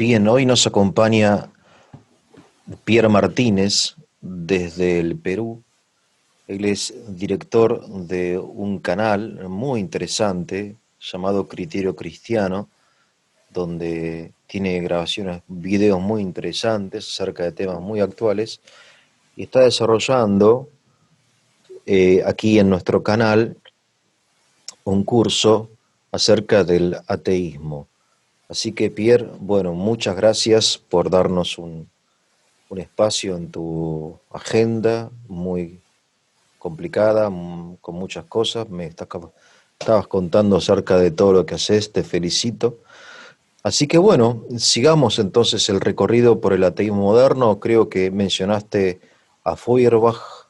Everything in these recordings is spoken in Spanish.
Bien, hoy nos acompaña Pierre Martínez desde el Perú. Él es director de un canal muy interesante llamado Criterio Cristiano, donde tiene grabaciones, videos muy interesantes acerca de temas muy actuales y está desarrollando aquí en nuestro canal un curso acerca del ateísmo. Así que Pierre, bueno, muchas gracias por darnos un espacio en tu agenda muy complicada, con muchas cosas. Estabas contando acerca de todo lo que haces, te felicito. Así que bueno, sigamos entonces el recorrido por el ateísmo moderno. Creo que mencionaste a Feuerbach.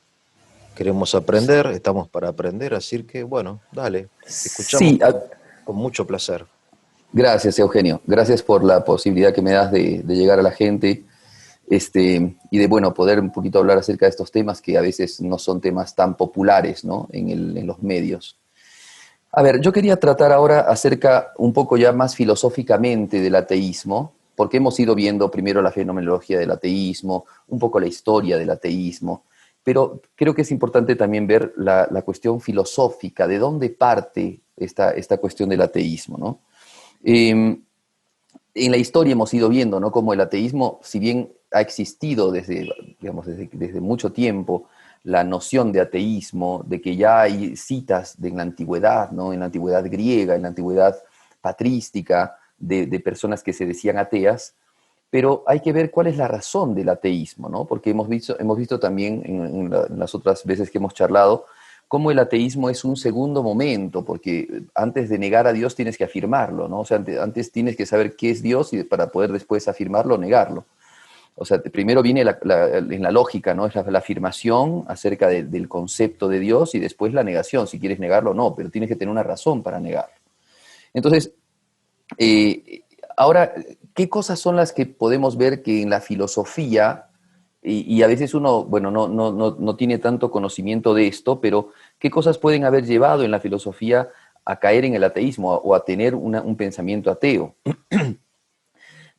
Queremos aprender, estamos para aprender, así que bueno, dale, te escuchamos Sí, con mucho placer. gracias Eugenio, gracias por la posibilidad que me das de llegar a la gente y de, bueno, poder un poquito hablar acerca de estos temas que a veces no son temas tan populares, ¿no? En los medios. A ver, yo quería tratar ahora acerca un poco ya más filosóficamente del ateísmo, porque hemos ido viendo primero la fenomenología del ateísmo, un poco la historia del ateísmo, pero creo que es importante también ver la cuestión filosófica, de dónde parte esta cuestión del ateísmo, ¿no? Eh, en la historia hemos ido viendo, ¿no? Cómo el ateísmo, si bien ha existido desde, digamos, desde mucho tiempo, la noción de ateísmo, de que ya hay citas en la antigüedad, ¿no? En la antigüedad griega, en la antigüedad patrística, de personas que se decían ateas, pero hay que ver cuál es la razón del ateísmo, ¿no? Porque hemos visto también en las otras veces que hemos charlado cómo el ateísmo es un segundo momento, porque antes de negar a Dios tienes que afirmarlo, ¿no? O sea, antes tienes que saber qué es Dios y para poder después afirmarlo o negarlo. O sea, primero viene en la lógica, ¿no? Es la afirmación acerca del concepto de Dios y después la negación, si quieres negarlo o no, pero tienes que tener una razón para negarlo. Entonces, eh, ahora, ¿qué cosas son las que podemos ver que en la filosofía, y a veces uno, bueno, no tiene tanto conocimiento de esto, pero qué cosas pueden haber llevado en la filosofía a caer en el ateísmo o a tener un pensamiento ateo?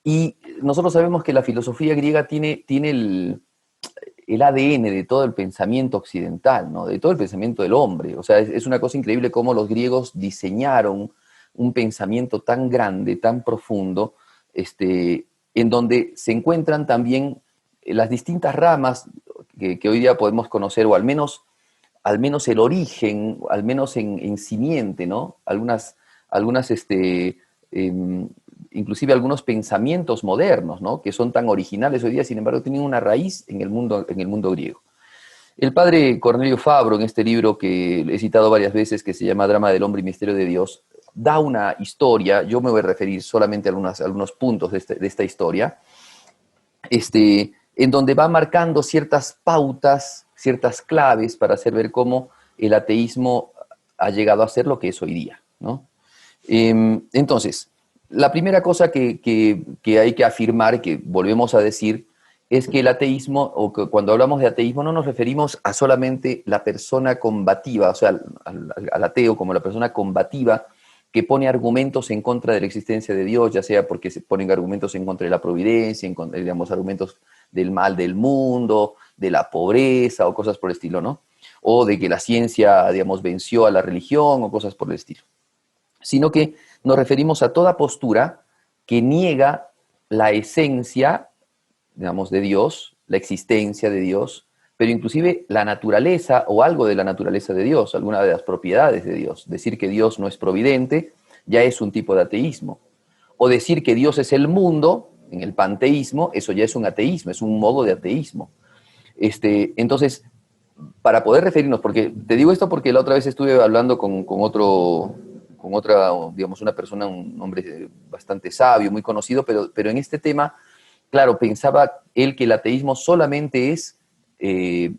Y nosotros sabemos que la filosofía griega tiene el ADN de todo el pensamiento occidental, ¿no? De todo el pensamiento del hombre. O sea, es una cosa increíble cómo los griegos diseñaron un pensamiento tan grande, tan profundo, en donde se encuentran también las distintas ramas que hoy día podemos conocer, o al menos el origen, al menos en simiente, ¿no? Algunas eh, inclusive algunos pensamientos modernos, ¿no? Que son tan originales hoy día, sin embargo, tienen una raíz en el mundo griego. El padre Cornelio Fabro, en este libro que he citado varias veces, que se llama Drama del Hombre y Misterio de Dios, da una historia, yo me voy a referir solamente a algunos puntos de esta historia, en donde va marcando ciertas pautas, ciertas claves para hacer ver cómo el ateísmo ha llegado a ser lo que es hoy día, ¿no? Entonces, la primera cosa que hay que afirmar, que volvemos a decir, es que el ateísmo, o que cuando hablamos de ateísmo, no nos referimos a solamente la persona combativa, o sea, al ateo como la persona combativa que pone argumentos en contra de la existencia de Dios, ya sea porque se ponen argumentos en contra de la providencia, digamos, argumentos del mal del mundo, de la pobreza o cosas por el estilo, ¿no? O de que la ciencia, digamos, venció a la religión o cosas por el estilo, sino que nos referimos a toda postura que niega la esencia, digamos, de Dios, la existencia de Dios, pero inclusive la naturaleza o algo de la naturaleza de Dios, alguna de las propiedades de Dios. Decir que Dios no es providente ya es un tipo de ateísmo. O decir que Dios es el mundo, en el panteísmo, eso ya es un ateísmo, es un modo de ateísmo. Entonces, para poder referirnos, porque te digo esto porque la otra vez estuve hablando con otra, digamos, una persona, un hombre bastante sabio, muy conocido, pero en este tema, claro, pensaba él que el ateísmo solamente es, eh,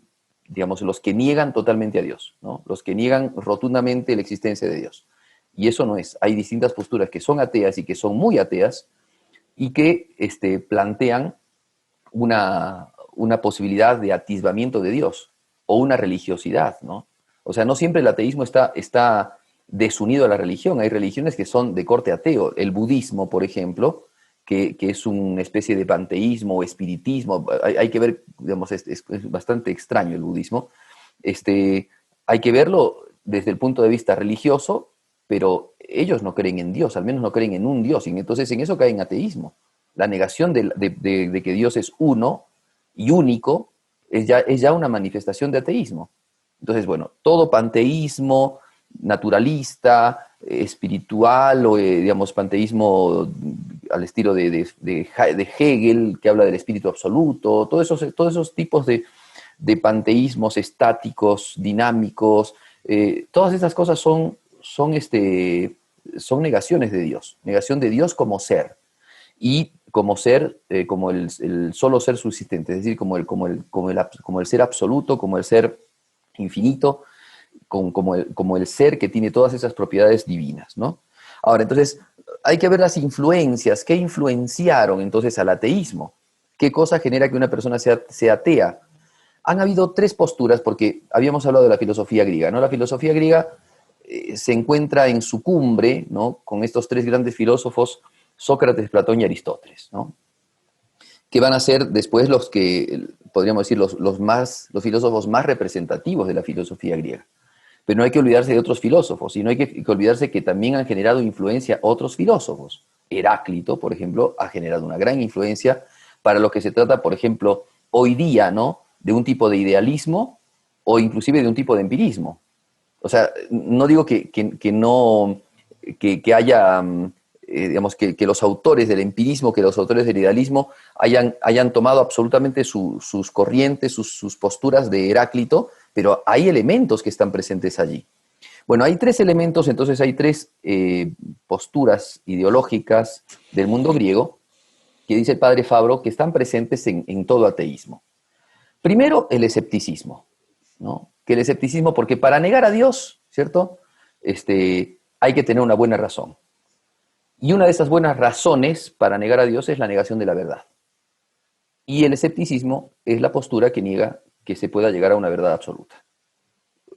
digamos, los que niegan totalmente a Dios, ¿no? Los que niegan rotundamente la existencia de Dios. Y eso no es. Hay distintas posturas que son ateas y que son muy ateas y que plantean una posibilidad de atisbamiento de Dios o una religiosidad, ¿no? O sea, no siempre el ateísmo está desunido a la religión. Hay religiones que son de corte ateo. El budismo, por ejemplo, que es una especie de panteísmo o espiritismo. Hay que ver, digamos, es bastante extraño el budismo. Este, hay que verlo desde el punto de vista religioso, pero ellos no creen en Dios, al menos no creen en un Dios, y entonces en eso cae en ateísmo. La negación de que Dios es uno y único es ya una manifestación de ateísmo. Entonces, bueno, todo panteísmo naturalista, espiritual, o digamos, panteísmo al estilo de Hegel, que habla del espíritu absoluto, todos esos tipos de panteísmos estáticos, dinámicos, todas esas cosas son negaciones de Dios, negación de Dios como ser, y como ser, como el solo ser subsistente, es decir, como el ser absoluto, como el ser infinito, como el ser que tiene todas esas propiedades divinas, ¿no? Ahora, entonces, hay que ver las influencias, ¿qué influenciaron entonces al ateísmo? ¿Qué cosa genera que una persona sea atea? Han habido tres posturas, porque habíamos hablado de la filosofía griega, ¿no? La filosofía griega se encuentra en su cumbre, ¿no? Con estos tres grandes filósofos, Sócrates, Platón y Aristóteles, ¿no? Que van a ser después los que, podríamos decir, los filósofos más representativos de la filosofía griega. Pero no hay que olvidarse de otros filósofos, y no hay que olvidarse que también han generado influencia otros filósofos. Heráclito, por ejemplo, ha generado una gran influencia para lo que se trata, por ejemplo, hoy día, ¿no? De un tipo de idealismo o inclusive de un tipo de empirismo. O sea, no digo que no, que haya, digamos, que los autores del empirismo, que los autores del idealismo hayan tomado absolutamente sus corrientes, sus posturas de Heráclito, pero hay elementos que están presentes allí. Bueno, hay tres elementos, entonces hay tres posturas ideológicas del mundo griego que dice el padre Fabro que están presentes en todo ateísmo. Primero, el escepticismo, ¿no? Que el escepticismo, porque para negar a Dios, ¿cierto? Hay que tener una buena razón. Y una de esas buenas razones para negar a Dios es la negación de la verdad. Y el escepticismo es la postura que niega que se pueda llegar a una verdad absoluta.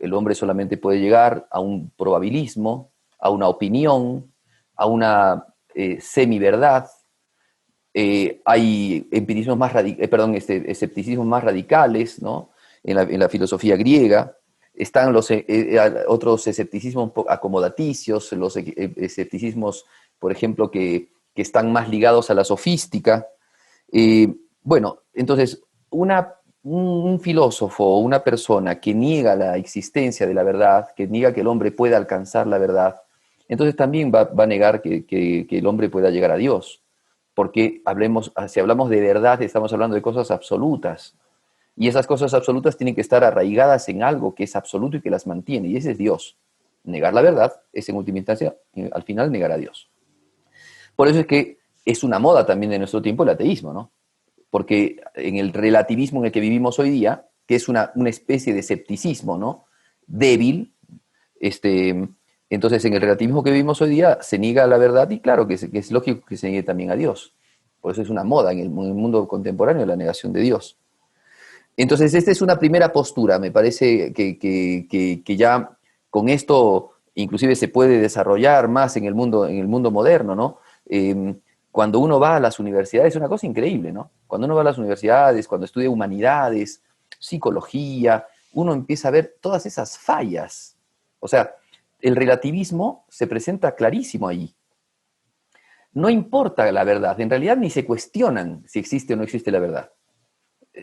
El hombre solamente puede llegar a un probabilismo, a una opinión, a una semiverdad. Hay empirismos más escepticismos más radicales, ¿no? En la filosofía griega. Están los otros escepticismos acomodaticios, los escepticismos, por ejemplo, que están más ligados a la sofística. Bueno, entonces, un filósofo o una persona que niega la existencia de la verdad, que niega que el hombre pueda alcanzar la verdad, entonces también va a negar que el hombre pueda llegar a Dios. Porque si hablamos de verdad, estamos hablando de cosas absolutas. Y esas cosas absolutas tienen que estar arraigadas en algo que es absoluto y que las mantiene, y ese es Dios. Negar la verdad es, en última instancia, al final, negar a Dios. Por eso es que es una moda también de nuestro tiempo el ateísmo, ¿no? Porque en el relativismo en el que vivimos hoy día, que es una especie de escepticismo, ¿no? Débil, entonces en el relativismo que vivimos hoy día se niega la verdad, y claro que es lógico que se niegue también a Dios. Por eso es una moda en el mundo contemporáneo la negación de Dios. Entonces, esta es una primera postura. Me parece que ya con esto inclusive se puede desarrollar más en el mundo moderno, ¿no? Cuando uno va a las universidades, es una cosa increíble, ¿no? Cuando uno va a las universidades, cuando estudia humanidades, psicología, uno empieza a ver todas esas fallas. O sea, el relativismo se presenta clarísimo allí. No importa la verdad, en realidad ni se cuestionan si existe o no existe la verdad.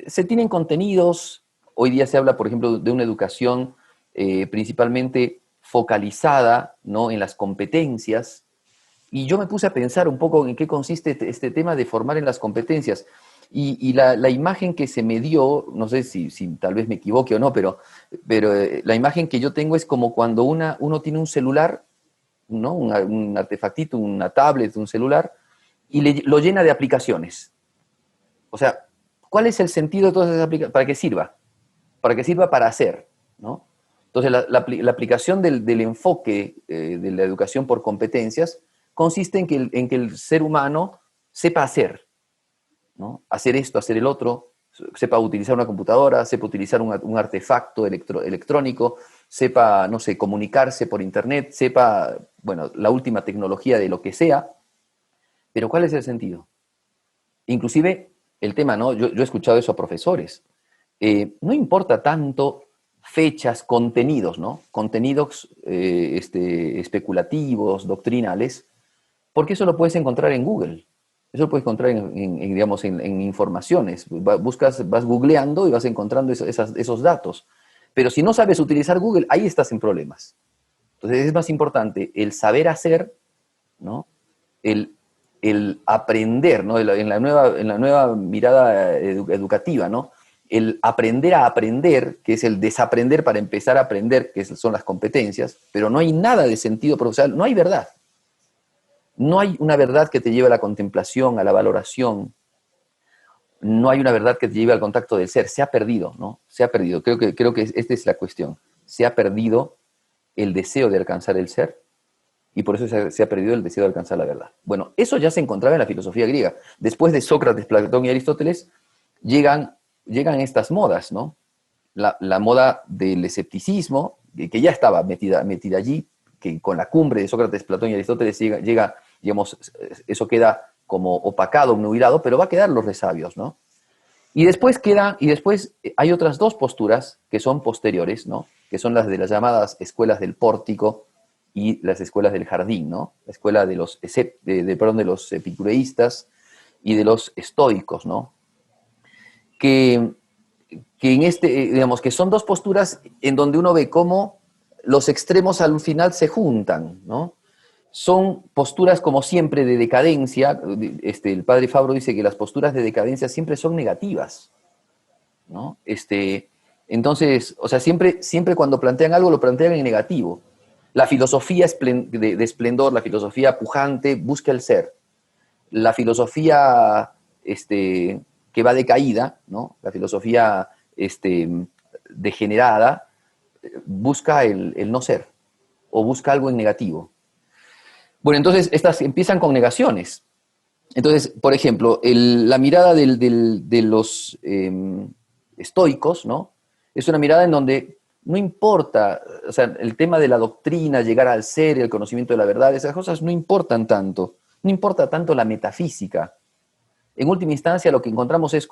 Se tienen contenidos, hoy día se habla, por ejemplo, de una educación principalmente focalizada, ¿no? En las competencias, y yo me puse a pensar un poco en qué consiste este tema de formar en las competencias. Y la imagen que se me dio, no sé si tal vez me equivoque o no, pero la imagen que yo tengo es como cuando uno tiene un celular, ¿no? Un artefactito, una tablet, un celular, y lo llena de aplicaciones. O sea, ¿cuál es el sentido de todas esas aplicaciones? ¿Para qué sirva? Para que sirva para hacer, ¿no? Entonces, la aplicación del enfoque de la educación por competencias consiste en que el ser humano sepa hacer, ¿no? Hacer esto, hacer el otro, sepa utilizar una computadora, sepa utilizar un artefacto electrónico, sepa, no sé, comunicarse por internet, sepa, bueno, la última tecnología de lo que sea. Pero ¿cuál es el sentido? Inclusive el tema, ¿no? Yo he escuchado eso a profesores. No importa tanto fechas, contenidos, ¿no? Contenidos especulativos, doctrinales, porque eso lo puedes encontrar en Google. Eso lo puedes encontrar digamos, en informaciones. Buscas, vas googleando y vas encontrando esos datos. Pero si no sabes utilizar Google, ahí estás en problemas. Entonces es más importante el saber hacer, ¿no? El, el aprender, ¿no? En la nueva mirada educativa, ¿no? El aprender a aprender, que es el desaprender para empezar a aprender, que son las competencias, pero no hay nada de sentido profesional, no hay verdad. No hay una verdad que te lleve a la contemplación, a la valoración. No hay una verdad que te lleve al contacto del ser. Se ha perdido, ¿no? Se ha perdido. Creo que esta es la cuestión. Se ha perdido el deseo de alcanzar el ser y por eso se ha perdido el deseo de alcanzar la verdad. Bueno, eso ya se encontraba en la filosofía griega. Después de Sócrates, Platón y Aristóteles, llegan estas modas, ¿no? La moda del escepticismo, que ya estaba metida allí, que con la cumbre de Sócrates, Platón y Aristóteles llega, digamos, eso queda como opacado, obnubilado, pero va a quedar los resabios, ¿no? Y después hay otras dos posturas que son posteriores, ¿no? Que son las de las llamadas escuelas del pórtico y las escuelas del jardín, ¿no? La escuela de los epicureístas y de los estoicos, ¿no? Que, digamos, que son dos posturas en donde uno ve cómo los extremos al final se juntan, ¿no? Son posturas, como siempre, de decadencia. El padre Fabro dice que las posturas de decadencia siempre son negativas, ¿no? Entonces, o sea, siempre cuando plantean algo lo plantean en negativo. La filosofía de esplendor, la filosofía pujante, busca el ser. La filosofía que va decaída, ¿no? La filosofía degenerada, busca el no ser o busca algo en negativo. Bueno, entonces estas empiezan con negaciones. Entonces, por ejemplo, la mirada de los estoicos, ¿no? Es una mirada en donde no importa, o sea, el tema de la doctrina, llegar al ser, el conocimiento de la verdad, esas cosas no importan tanto. No importa tanto la metafísica. En última instancia, lo que encontramos es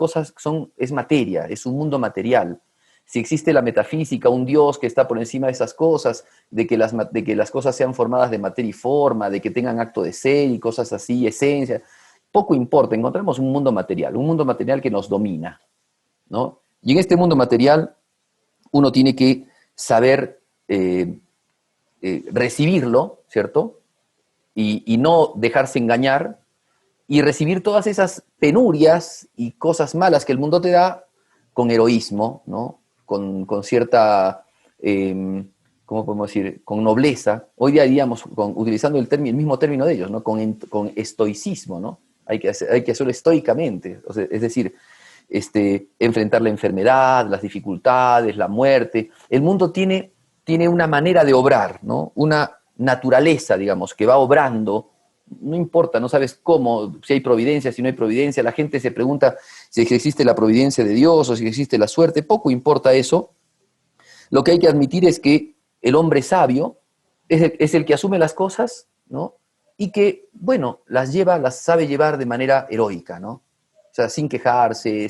materia, es un mundo material. Si existe la metafísica, un Dios que está por encima de esas cosas, de que las cosas sean formadas de materia y forma, de que tengan acto de ser y cosas así, esencia, poco importa. Encontramos un mundo material que nos domina, ¿no? Y en este mundo material uno tiene que saber recibirlo, ¿cierto? Y no dejarse engañar y recibir todas esas penurias y cosas malas que el mundo te da con heroísmo, ¿no? Con cierta, ¿cómo podemos decir? Con nobleza. Hoy día diríamos, utilizando el mismo término de ellos, ¿no? Con estoicismo, ¿no? Hay que hacerlo estoicamente, o sea, es decir, enfrentar la enfermedad, las dificultades, la muerte. El mundo tiene una manera de obrar, ¿no? Una naturaleza, digamos, que va obrando. No importa, no sabes cómo, si hay providencia, si no hay providencia. La gente se pregunta si existe la providencia de Dios o si existe la suerte. Poco importa eso. Lo que hay que admitir es que el hombre sabio es el que asume las cosas, ¿no? Y que, bueno, las sabe llevar de manera heroica, ¿no? O sea, sin quejarse,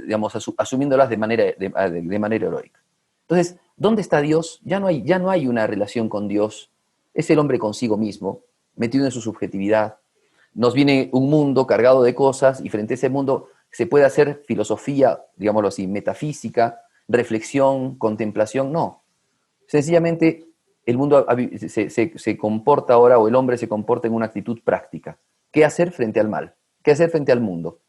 digamos, asumiéndolas de manera heroica. Entonces, ¿dónde está Dios? Ya no hay una relación con Dios. Es el hombre consigo mismo, metido en su subjetividad. Nos viene un mundo cargado de cosas y frente a ese mundo se puede hacer filosofía, digámoslo así, metafísica, reflexión, contemplación. No. Sencillamente el mundo se comporta ahora, o el hombre se comporta en una actitud práctica. ¿Qué hacer frente al mal? ¿Qué hacer frente al mundo?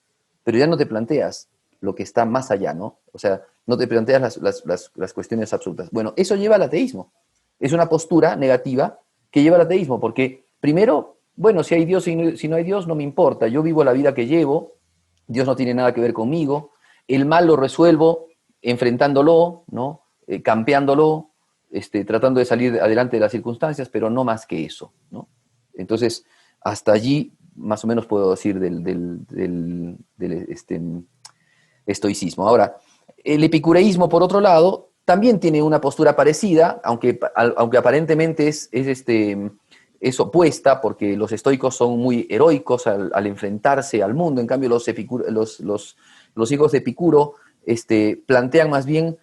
Pero ya no te planteas lo que está más allá, ¿no? O sea, no te planteas las cuestiones absolutas. Bueno, eso lleva al ateísmo. Es una postura negativa que lleva al ateísmo, porque primero, bueno, si hay Dios, si no hay Dios, no me importa. Yo vivo la vida que llevo, Dios no tiene nada que ver conmigo, el mal lo resuelvo enfrentándolo, ¿no? Campeándolo, tratando de salir adelante de las circunstancias, pero no más que eso, ¿no? Entonces, hasta allí más o menos puedo decir del estoicismo. Ahora, el epicureísmo, por otro lado, también tiene una postura parecida, aunque aparentemente es opuesta, porque los estoicos son muy heroicos al enfrentarse al mundo. En cambio, los hijos de Epicuro plantean más bien,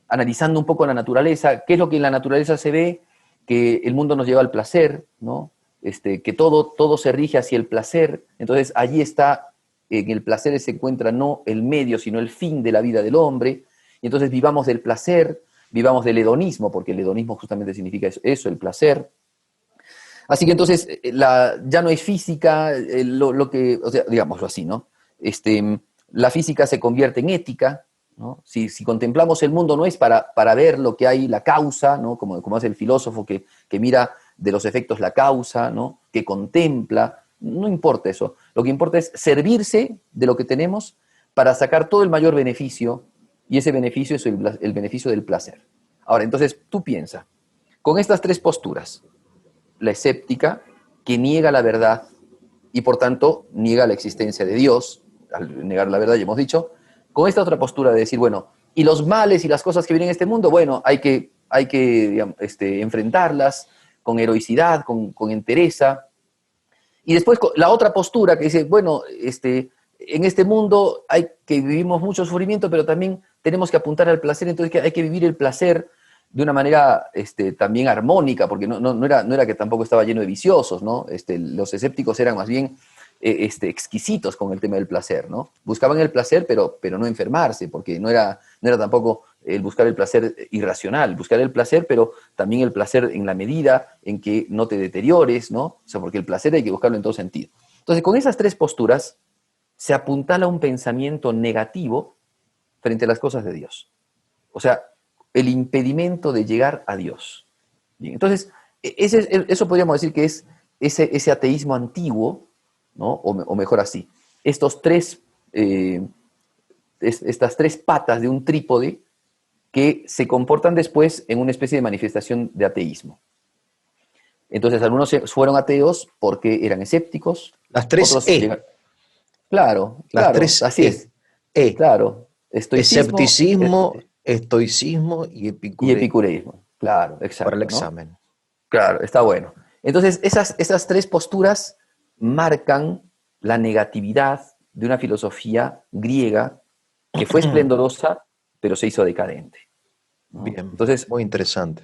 analizando un poco la naturaleza, qué es lo que en la naturaleza se ve, que el mundo nos lleva al placer, ¿no? Que todo se rige hacia el placer. Entonces, allí está, en el placer se encuentra no el medio, sino el fin de la vida del hombre. Y entonces vivamos del placer, vivamos del hedonismo, porque el hedonismo justamente significa eso, el placer. Así que entonces ya no es física, o sea, digámoslo así, ¿no? La física se convierte en ética, ¿no? Si contemplamos el mundo no es para ver lo que hay, la causa, ¿no? Como hace el filósofo que mira de los efectos la causa, ¿no? Que contempla, no importa eso. Lo que importa es servirse de lo que tenemos para sacar todo el mayor beneficio, y ese beneficio es el beneficio del placer. Ahora, entonces tú piensa, con estas tres posturas, la escéptica, que niega la verdad y por tanto niega la existencia de Dios, al negar la verdad ya hemos dicho, con esta otra postura de decir, bueno, y los males y las cosas que vienen en este mundo, bueno, hay que digamos, enfrentarlas con heroicidad, con entereza. Y después la otra postura que dice, bueno, en este mundo vivimos mucho sufrimiento, pero también tenemos que apuntar al placer, entonces hay que vivir el placer de una manera también armónica, porque no era que tampoco estaba lleno de viciosos, ¿no? Los escépticos eran más bien exquisitos con el tema del placer, ¿no? Buscaban el placer, pero no enfermarse, porque no era tampoco el buscar el placer irracional, buscar el placer, pero también el placer en la medida en que no te deteriores, ¿no? O sea, porque el placer hay que buscarlo en todo sentido. Entonces, con esas tres posturas se apuntala un pensamiento negativo frente a las cosas de Dios. O sea, el impedimento de llegar a Dios. Bien, entonces, eso podríamos decir que es ese ateísmo antiguo, ¿no? O mejor así, estas tres patas de un trípode que se comportan después en una especie de manifestación de ateísmo. Entonces, algunos fueron ateos porque eran escépticos, Las tres otros E. llegaron. Claro, Las claro, tres así E. es. E. Claro, estoicismo Escepticismo, estoicismo y y epicureísmo. epicureísmo. Claro, Para el exacto, ¿no? examen. Claro, está bueno. Entonces, esas tres posturas marcan la negatividad de una filosofía griega que fue esplendorosa, pero se hizo decadente, ¿no? Bien, Entonces, muy interesante.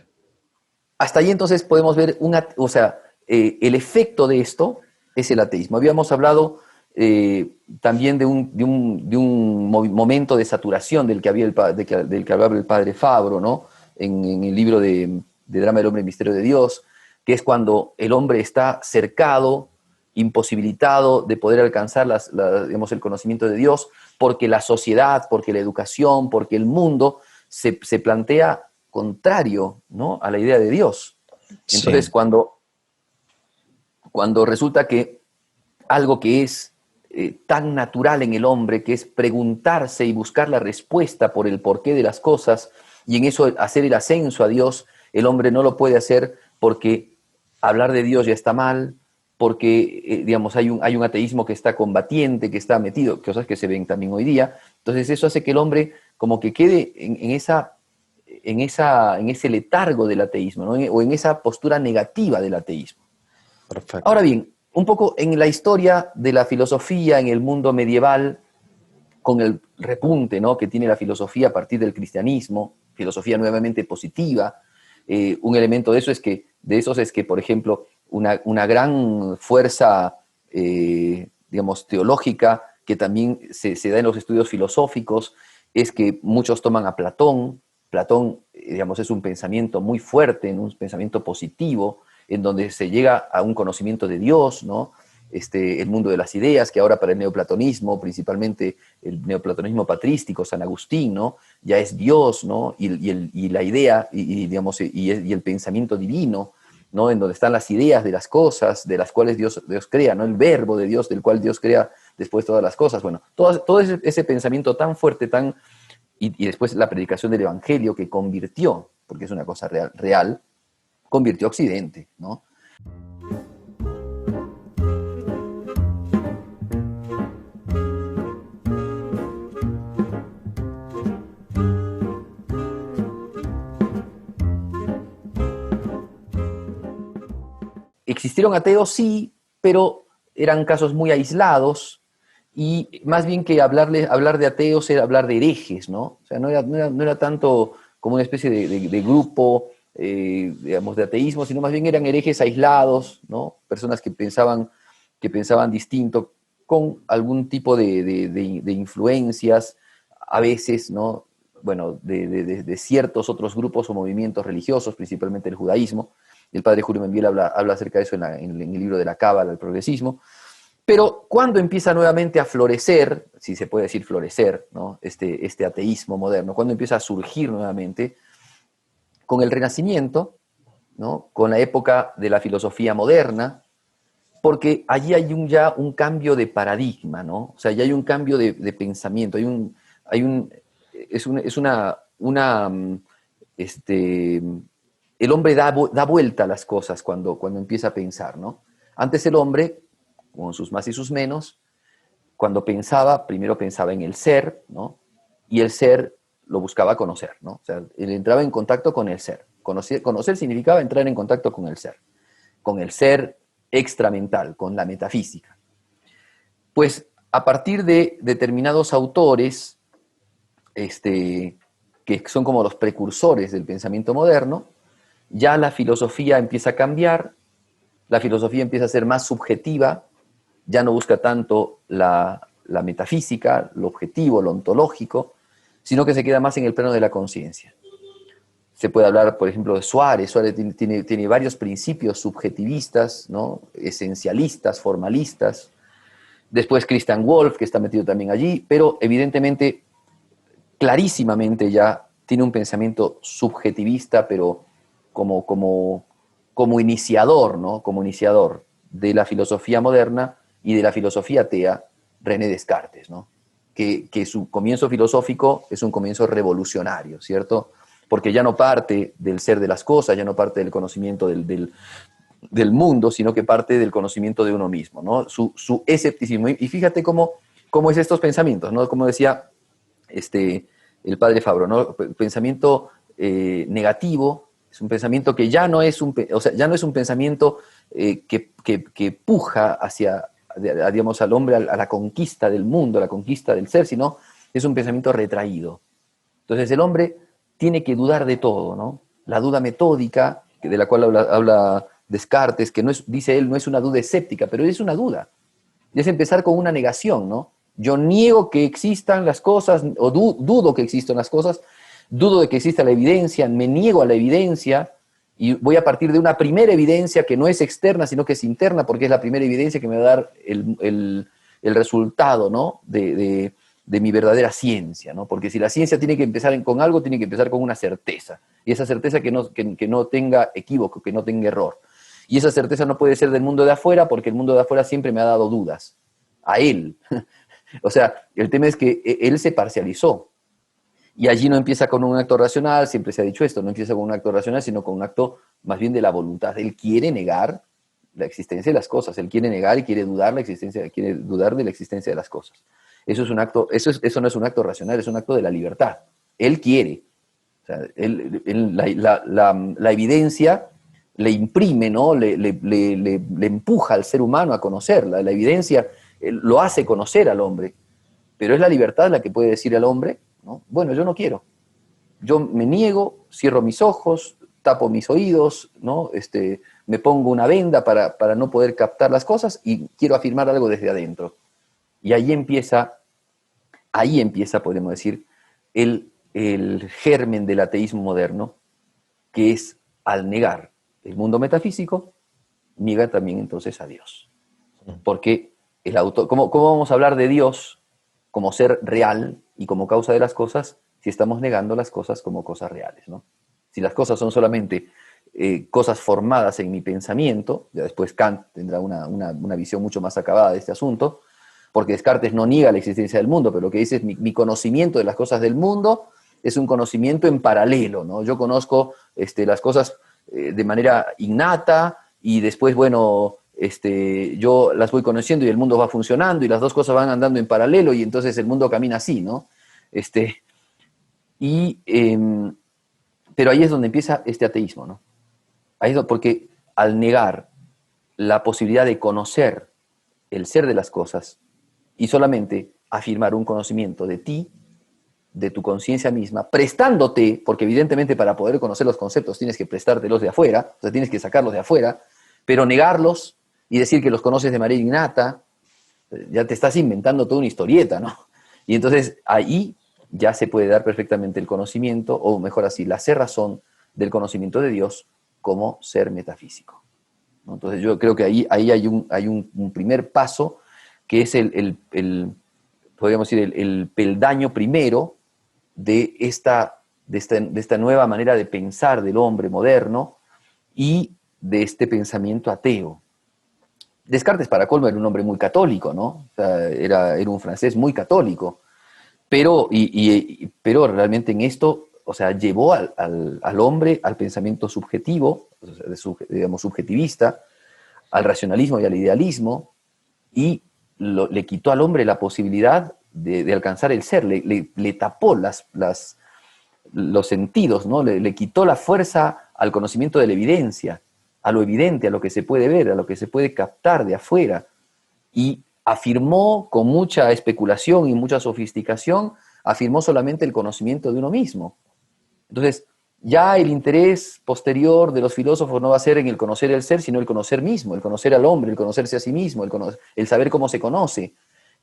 hasta ahí entonces podemos ver, o sea, el efecto de esto es el ateísmo. Habíamos hablado también de un momento de saturación del que hablaba el padre Fabro, ¿no? En el libro de Drama del Hombre y Misterio de Dios, que es cuando el hombre está cercado, imposibilitado de poder alcanzar digamos, el conocimiento de Dios, porque la sociedad, porque la educación, porque el mundo se plantea contrario, ¿no?, a la idea de Dios. Entonces, Sí, cuando resulta que algo que es tan natural en el hombre, que es preguntarse y buscar la respuesta por el porqué de las cosas, y en eso hacer el ascenso a Dios, el hombre no lo puede hacer porque hablar de Dios ya está mal, porque, digamos, hay un ateísmo que está combatiente, que está metido, cosas que se ven también hoy día. Entonces eso hace que el hombre como que quede en ese letargo del ateísmo, ¿no? O en esa postura negativa del ateísmo. Ahora perfecto. bien, un poco en la historia de la filosofía en el mundo medieval, con el repunte, ¿no?, que tiene la filosofía a partir del cristianismo, filosofía nuevamente positiva. Un elemento de esos es que, por ejemplo, una gran fuerza, digamos, teológica que también se da en los estudios filosóficos es que muchos toman a Platón. Platón, digamos, es un pensamiento muy fuerte, un pensamiento positivo, en donde se llega a un conocimiento de Dios, ¿no? El mundo de las ideas, que ahora para el neoplatonismo, principalmente el neoplatonismo patrístico, San Agustín, ¿no?, ya es Dios, ¿no?, y la idea, digamos, y el pensamiento divino, ¿no?, en donde están las ideas de las cosas, de las cuales Dios crea, ¿no?, el verbo de Dios, del cual Dios crea después todas las cosas. Bueno, todo ese pensamiento tan fuerte, y después la predicación del Evangelio que convirtió, porque es una cosa real, convirtió a Occidente, ¿no? existieron ateos, sí, pero eran casos muy aislados, y más bien que hablar de ateos era hablar de herejes, ¿no? O sea, no era tanto como una especie de grupo, digamos, de ateísmo, sino más bien eran herejes aislados, ¿no? Personas que pensaban distinto, con algún tipo de influencias, a veces, ¿no? Bueno, de ciertos otros grupos o movimientos religiosos, principalmente el judaísmo. El padre Julio Membiel habla acerca de eso en el libro de la Cábala, el progresismo. Pero cuando empieza nuevamente a florecer, si se puede decir florecer, ¿no? Este ateísmo moderno, cuando empieza a surgir nuevamente, con el Renacimiento, ¿no? Con la época de la filosofía moderna, porque allí hay ya un cambio de paradigma, ¿no? O sea, ya hay un cambio de pensamiento, es este, el hombre da vuelta a las cosas cuando empieza a pensar, ¿no? Antes el hombre, con sus más y sus menos, cuando pensaba, primero pensaba en el ser, ¿no? Y el ser lo buscaba conocer, ¿no? O sea, él entraba en contacto con el ser. Conocer significaba entrar en contacto con el ser extramental, con la metafísica. Pues a partir de determinados autores, que son como los precursores del pensamiento moderno, ya la filosofía empieza a cambiar, la filosofía empieza a ser más subjetiva, ya no busca tanto la metafísica, lo objetivo, lo ontológico, sino que se queda más en el plano de la conciencia. Se puede hablar, por ejemplo, de Suárez. Suárez tiene varios principios subjetivistas, ¿no? Esencialistas, formalistas. Después Christian Wolff, que está metido también allí, pero evidentemente, clarísimamente ya tiene un pensamiento subjetivista, pero como iniciador, ¿no? Como iniciador de la filosofía moderna y de la filosofía atea, René Descartes, ¿no? Que su comienzo filosófico es un comienzo revolucionario, ¿cierto? Porque ya no parte del ser de las cosas, ya no parte del conocimiento del mundo, sino que parte del conocimiento de uno mismo, ¿no? Su escepticismo. Y fíjate cómo es estos pensamientos, ¿no? Como decía el padre Fabro, ¿no? Pensamiento negativo es un pensamiento que ya no es ya no es un pensamiento que puja hacia, digamos, al hombre, a la conquista del mundo, a la conquista del ser, sino es un pensamiento retraído. Entonces el hombre tiene que dudar de todo, ¿no? La duda metódica, de la cual habla Descartes, que no es, dice él, no es una duda escéptica, pero es una duda. Y es empezar con una negación, ¿no? Yo niego que existan las cosas, o dudo que existan las cosas, dudo de que exista la evidencia, me niego a la evidencia, y voy a partir de una primera evidencia que no es externa, sino que es interna, porque es la primera evidencia que me va a dar el resultado, ¿no? De mi verdadera ciencia, ¿no? Porque si la ciencia tiene que empezar con algo, tiene que empezar con una certeza, y esa certeza que no tenga equívoco, que no tenga error. Y esa certeza no puede ser del mundo de afuera, porque el mundo de afuera siempre me ha dado dudas. A él. O sea, el tema es que él se parcializó. Y allí no empieza con un acto racional, siempre se ha dicho esto, no empieza con un acto racional, sino con un acto más bien de la voluntad. Él quiere negar la existencia de las cosas, él quiere negar y quiere dudar de la existencia de las cosas. Eso es un acto, eso no es un acto racional, es un acto de la libertad. Él quiere. O sea, la evidencia le imprime, ¿no? Le empuja al ser humano a conocerla. La evidencia lo hace conocer al hombre. Pero es la libertad la que puede decir al hombre, ¿no? Bueno, yo no quiero. Yo me niego, cierro mis ojos, tapo mis oídos, ¿no? Me pongo una venda para no poder captar las cosas y quiero afirmar algo desde adentro. Y ahí empieza, podemos decir, el germen del ateísmo moderno, que es al negar el mundo metafísico, niega también entonces a Dios. Porque ¿cómo vamos a hablar de Dios como ser real y como causa de las cosas si estamos negando las cosas como cosas reales, ¿no? Si las cosas son solamente cosas formadas en mi pensamiento, ya después Kant tendrá una visión mucho más acabada de este asunto, porque Descartes no niega la existencia del mundo, pero lo que dice es mi conocimiento de las cosas del mundo es un conocimiento en paralelo, ¿no? Yo conozco las cosas de manera innata y después, bueno, yo las voy conociendo y el mundo va funcionando y las dos cosas van andando en paralelo y entonces el mundo camina así, ¿no? Y, pero ahí es donde empieza este ateísmo, ¿no? Ahí es porque al negar la posibilidad de conocer el ser de las cosas y solamente afirmar un conocimiento de ti, de tu conciencia misma, prestándote, porque evidentemente para poder conocer los conceptos tienes que prestártelos de afuera, o sea, tienes que sacarlos de afuera, pero negarlos y decir que los conoces de manera innata, ya te estás inventando toda una historieta, ¿no? Y entonces ahí ya se puede dar perfectamente el conocimiento, o mejor así, la cerrazón del conocimiento de Dios como ser metafísico, ¿no? Entonces yo creo que ahí hay un primer paso que es podríamos decir, el peldaño primero de esta nueva manera de pensar del hombre moderno y de este pensamiento ateo. Descartes, para colmo, era un hombre muy católico, ¿no? O sea, era un francés muy católico, pero realmente en esto, o sea, llevó al hombre al pensamiento subjetivo, o sea, digamos, subjetivista, al racionalismo y al idealismo, y le quitó al hombre la posibilidad de alcanzar el ser, le tapó los sentidos, ¿no? Le quitó la fuerza al conocimiento de la evidencia, a lo evidente, a lo que se puede ver, a lo que se puede captar de afuera, y afirmó con mucha especulación y mucha sofisticación, afirmó solamente el conocimiento de uno mismo. Entonces, ya el interés posterior de los filósofos no va a ser en el conocer el ser, sino el conocer mismo, el conocer al hombre, el conocerse a sí mismo, el saber cómo se conoce.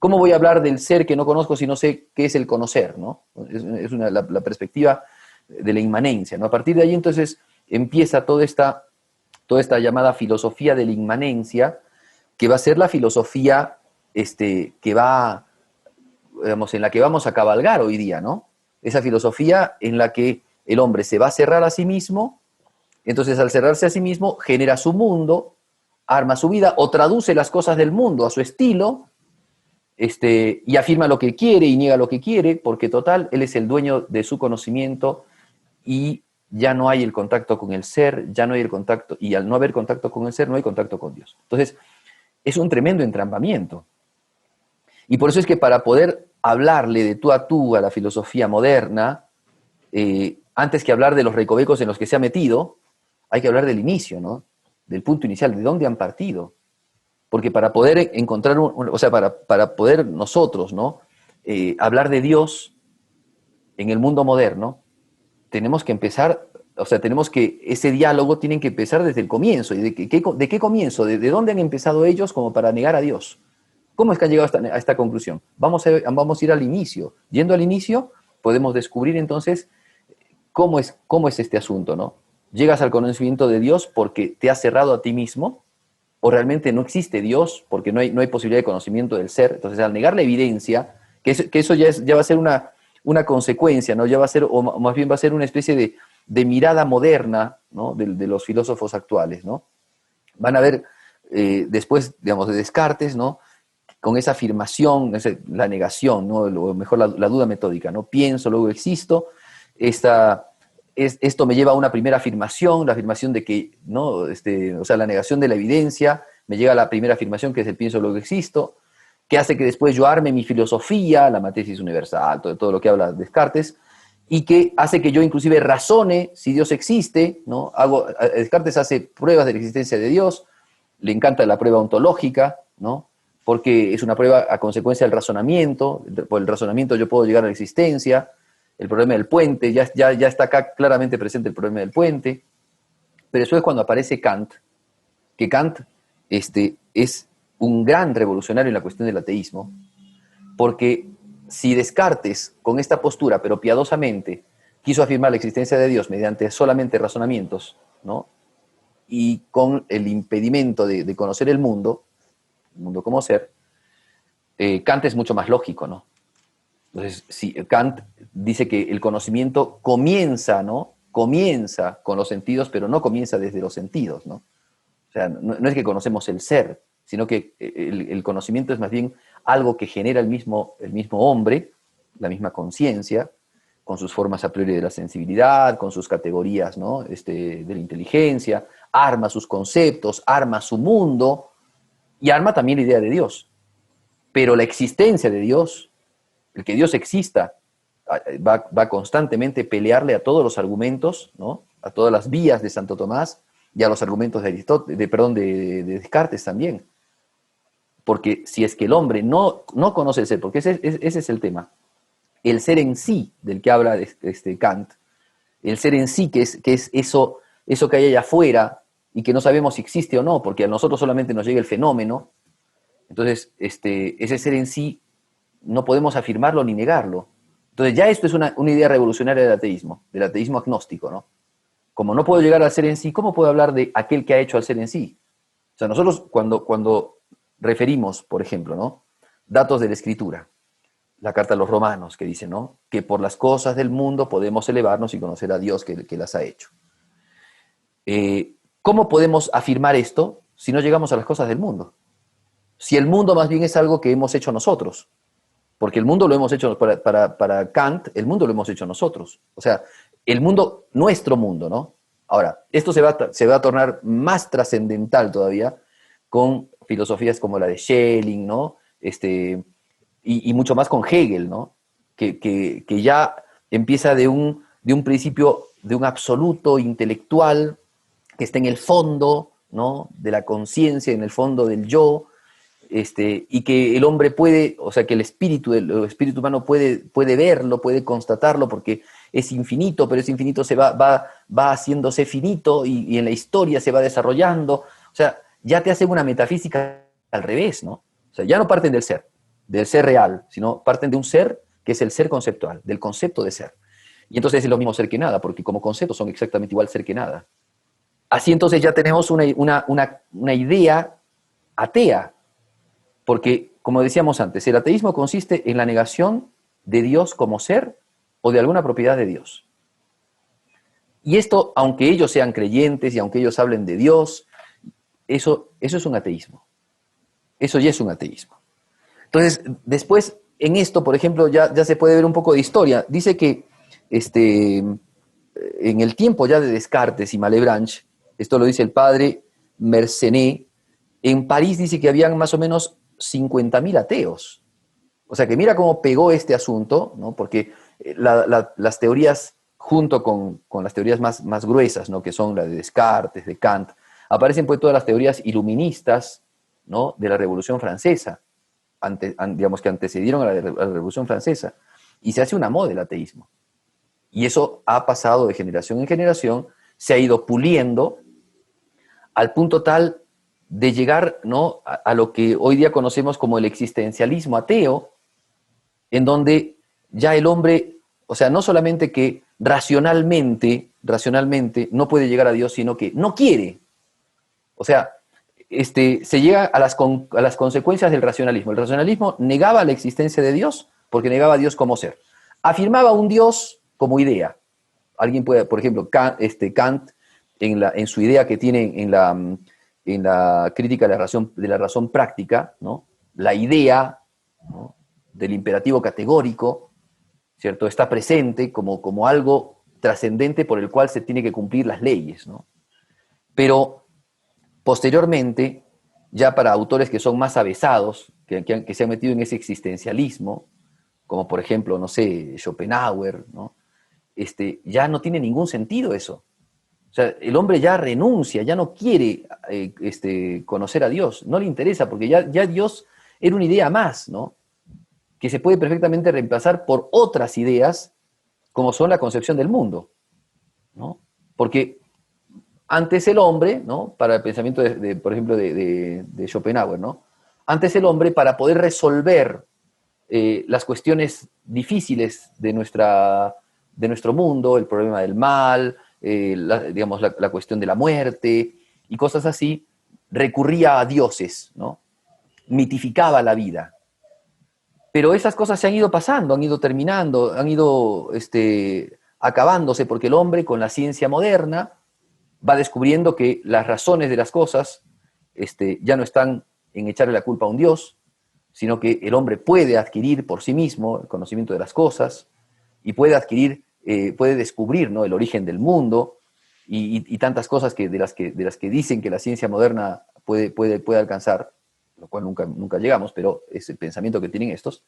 ¿Cómo voy a hablar del ser que no conozco si no sé qué es el conocer, ¿no? Es la perspectiva de la inmanencia, ¿no? A partir de ahí, entonces, empieza toda esta llamada filosofía de la inmanencia, que va a ser la filosofía que va, digamos, en la que vamos a cabalgar hoy día, ¿no? Esa filosofía en la que el hombre se va a cerrar a sí mismo, entonces al cerrarse a sí mismo genera su mundo, arma su vida o traduce las cosas del mundo a su estilo, y afirma lo que quiere y niega lo que quiere, porque total, él es el dueño de su conocimiento y ya no hay el contacto con el ser, ya no hay el contacto, y al no haber contacto con el ser, no hay contacto con Dios. Entonces, es un tremendo entrampamiento. Y por eso es que para poder hablarle de tú a tú a la filosofía moderna, antes que hablar de los recovecos en los que se ha metido, hay que hablar del inicio, ¿no? Del punto inicial, de dónde han partido. Porque para poder encontrar, o sea, para poder nosotros, ¿no? Hablar de Dios en el mundo moderno, tenemos que empezar, o sea, ese diálogo tiene que empezar desde el comienzo. ¿Y de qué comienzo? ¿De dónde han empezado ellos como para negar a Dios? ¿Cómo es que han llegado a esta conclusión? Vamos a ir al inicio. Yendo al inicio, podemos descubrir entonces cómo es este asunto, ¿no? Llegas al conocimiento de Dios porque te has cerrado a ti mismo, o realmente no existe Dios porque no hay posibilidad de conocimiento del ser. Entonces, al negar la evidencia, que eso ya va a ser una consecuencia, ¿no? Ya va a ser, o más bien va a ser una especie de mirada moderna, ¿no? de los filósofos actuales, ¿no? Van a ver, después, digamos, de Descartes, ¿no? Con esa afirmación, la negación, ¿no? O mejor la duda metódica, ¿no? Pienso, luego existo. Esto me lleva a una primera afirmación, la afirmación de que, ¿no? O sea, la negación de la evidencia, me llega a la primera afirmación, que es el pienso, luego existo, que hace que después yo arme mi filosofía, la matriz universal, todo lo que habla Descartes, y que hace que yo inclusive razone si Dios existe, ¿no? Descartes hace pruebas de la existencia de Dios, le encanta la prueba ontológica, ¿no? Porque es una prueba a consecuencia del razonamiento, por el razonamiento yo puedo llegar a la existencia, el problema del puente, ya está acá claramente presente el problema del puente, pero eso es cuando aparece Kant, que Kant es un gran revolucionario en la cuestión del ateísmo, porque si Descartes, con esta postura, pero piadosamente, quiso afirmar la existencia de Dios mediante solamente razonamientos, ¿no? Y con el impedimento de conocer el mundo como ser, Kant es mucho más lógico, ¿no? Entonces, si Kant dice que el conocimiento comienza, ¿no? Comienza con los sentidos, pero no comienza desde los sentidos, ¿no? O sea, no es que conocemos el ser, sino que el conocimiento es más bien algo que genera el mismo hombre, la misma conciencia, con sus formas a priori de la sensibilidad, con sus categorías, ¿no? De la inteligencia, arma sus conceptos, arma su mundo y arma también la idea de Dios. Pero la existencia de Dios, el que Dios exista, va constantemente a pelearle a todos los argumentos, ¿no? A todas las vías de Santo Tomás, y a los argumentos de Aristóteles, de Descartes también. Porque si es que el hombre no conoce el ser, porque ese es el tema, el ser en sí del que habla Kant, el ser en sí, que es eso que hay allá afuera y que no sabemos si existe o no, porque a nosotros solamente nos llega el fenómeno, entonces ese ser en sí no podemos afirmarlo ni negarlo. Entonces ya esto es una idea revolucionaria del ateísmo agnóstico, ¿no? Como no puedo llegar al ser en sí, ¿cómo puedo hablar de aquel que ha hecho al ser en sí? O sea, nosotros cuando referimos, por ejemplo, ¿no? Datos de la Escritura, la carta a los romanos que dice, ¿no? Que por las cosas del mundo podemos elevarnos y conocer a Dios que las ha hecho. ¿Cómo podemos afirmar esto si no llegamos a las cosas del mundo? Si el mundo más bien es algo que hemos hecho nosotros, porque el mundo lo hemos hecho, para Kant, el mundo lo hemos hecho nosotros. O sea, el mundo, nuestro mundo, ¿no? Ahora, esto se va a tornar más trascendental todavía con filosofías como la de Schelling, ¿no? Y mucho más con Hegel, ¿no? Que ya empieza de un principio, de un absoluto intelectual que está en el fondo, ¿no? De la conciencia, en el fondo del yo, y que el hombre puede, o sea, que el espíritu humano puede verlo, puede constatarlo, porque es infinito, pero ese infinito va haciéndose finito y en la historia se va desarrollando. O sea, ya te hacen una metafísica al revés, ¿no? O sea, ya no parten del ser real, sino parten de un ser que es el ser conceptual, del concepto de ser. Y entonces es lo mismo ser que nada, porque como conceptos son exactamente igual ser que nada. Así entonces ya tenemos una idea atea, porque, como decíamos antes, el ateísmo consiste en la negación de Dios como ser o de alguna propiedad de Dios. Y esto, aunque ellos sean creyentes y aunque ellos hablen de Dios, eso es un ateísmo. Eso ya es un ateísmo. Entonces, después, en esto, por ejemplo, ya se puede ver un poco de historia. Dice que en el tiempo ya de Descartes y Malebranche, esto lo dice el padre Mercenet, en París dice que habían más o menos 50.000 ateos. O sea que mira cómo pegó este asunto, ¿no? Porque las teorías, junto con las teorías más gruesas, ¿no? Que son las de Descartes, de Kant, aparecen pues todas las teorías iluministas, ¿no? De la Revolución Francesa, digamos que antecedieron a la Revolución Francesa, y se hace una moda del ateísmo. Y eso ha pasado de generación en generación, se ha ido puliendo al punto tal de llegar, ¿no? a lo que hoy día conocemos como el existencialismo ateo, en donde ya el hombre, o sea, no solamente que racionalmente no puede llegar a Dios, sino que no quiere. O sea, se llega a las consecuencias del racionalismo. El racionalismo negaba la existencia de Dios porque negaba a Dios como ser. Afirmaba un Dios como idea. Alguien puede, por ejemplo, Kant en su idea que tiene en la crítica de la razón práctica, ¿no? La idea, ¿no? Del imperativo categórico, ¿cierto? Está presente como algo trascendente por el cual se tiene que cumplir las leyes, ¿no? Pero posteriormente, ya para autores que son más avesados, que se han metido en ese existencialismo, como por ejemplo, no sé, Schopenhauer, ¿no? Ya no tiene ningún sentido eso. O sea, el hombre ya renuncia, ya no quiere conocer a Dios, no le interesa, porque ya Dios era una idea más, ¿no? Que se puede perfectamente reemplazar por otras ideas, como son la concepción del mundo, ¿no? Porque antes el hombre, ¿no? Para el pensamiento, por ejemplo, de Schopenhauer, ¿no? Antes el hombre, para poder resolver las cuestiones difíciles de nuestro mundo, el problema del mal, digamos, la cuestión de la muerte y cosas así, recurría a dioses, ¿no? Mitificaba la vida. Pero esas cosas se han ido pasando, han ido terminando, han ido acabándose, porque el hombre con la ciencia moderna va descubriendo que las razones de las cosas ya no están en echarle la culpa a un Dios, sino que el hombre puede adquirir por sí mismo el conocimiento de las cosas y puede descubrir, ¿no? El origen del mundo y tantas cosas de las que dicen que la ciencia moderna puede alcanzar, lo cual nunca llegamos, pero es el pensamiento que tienen estos.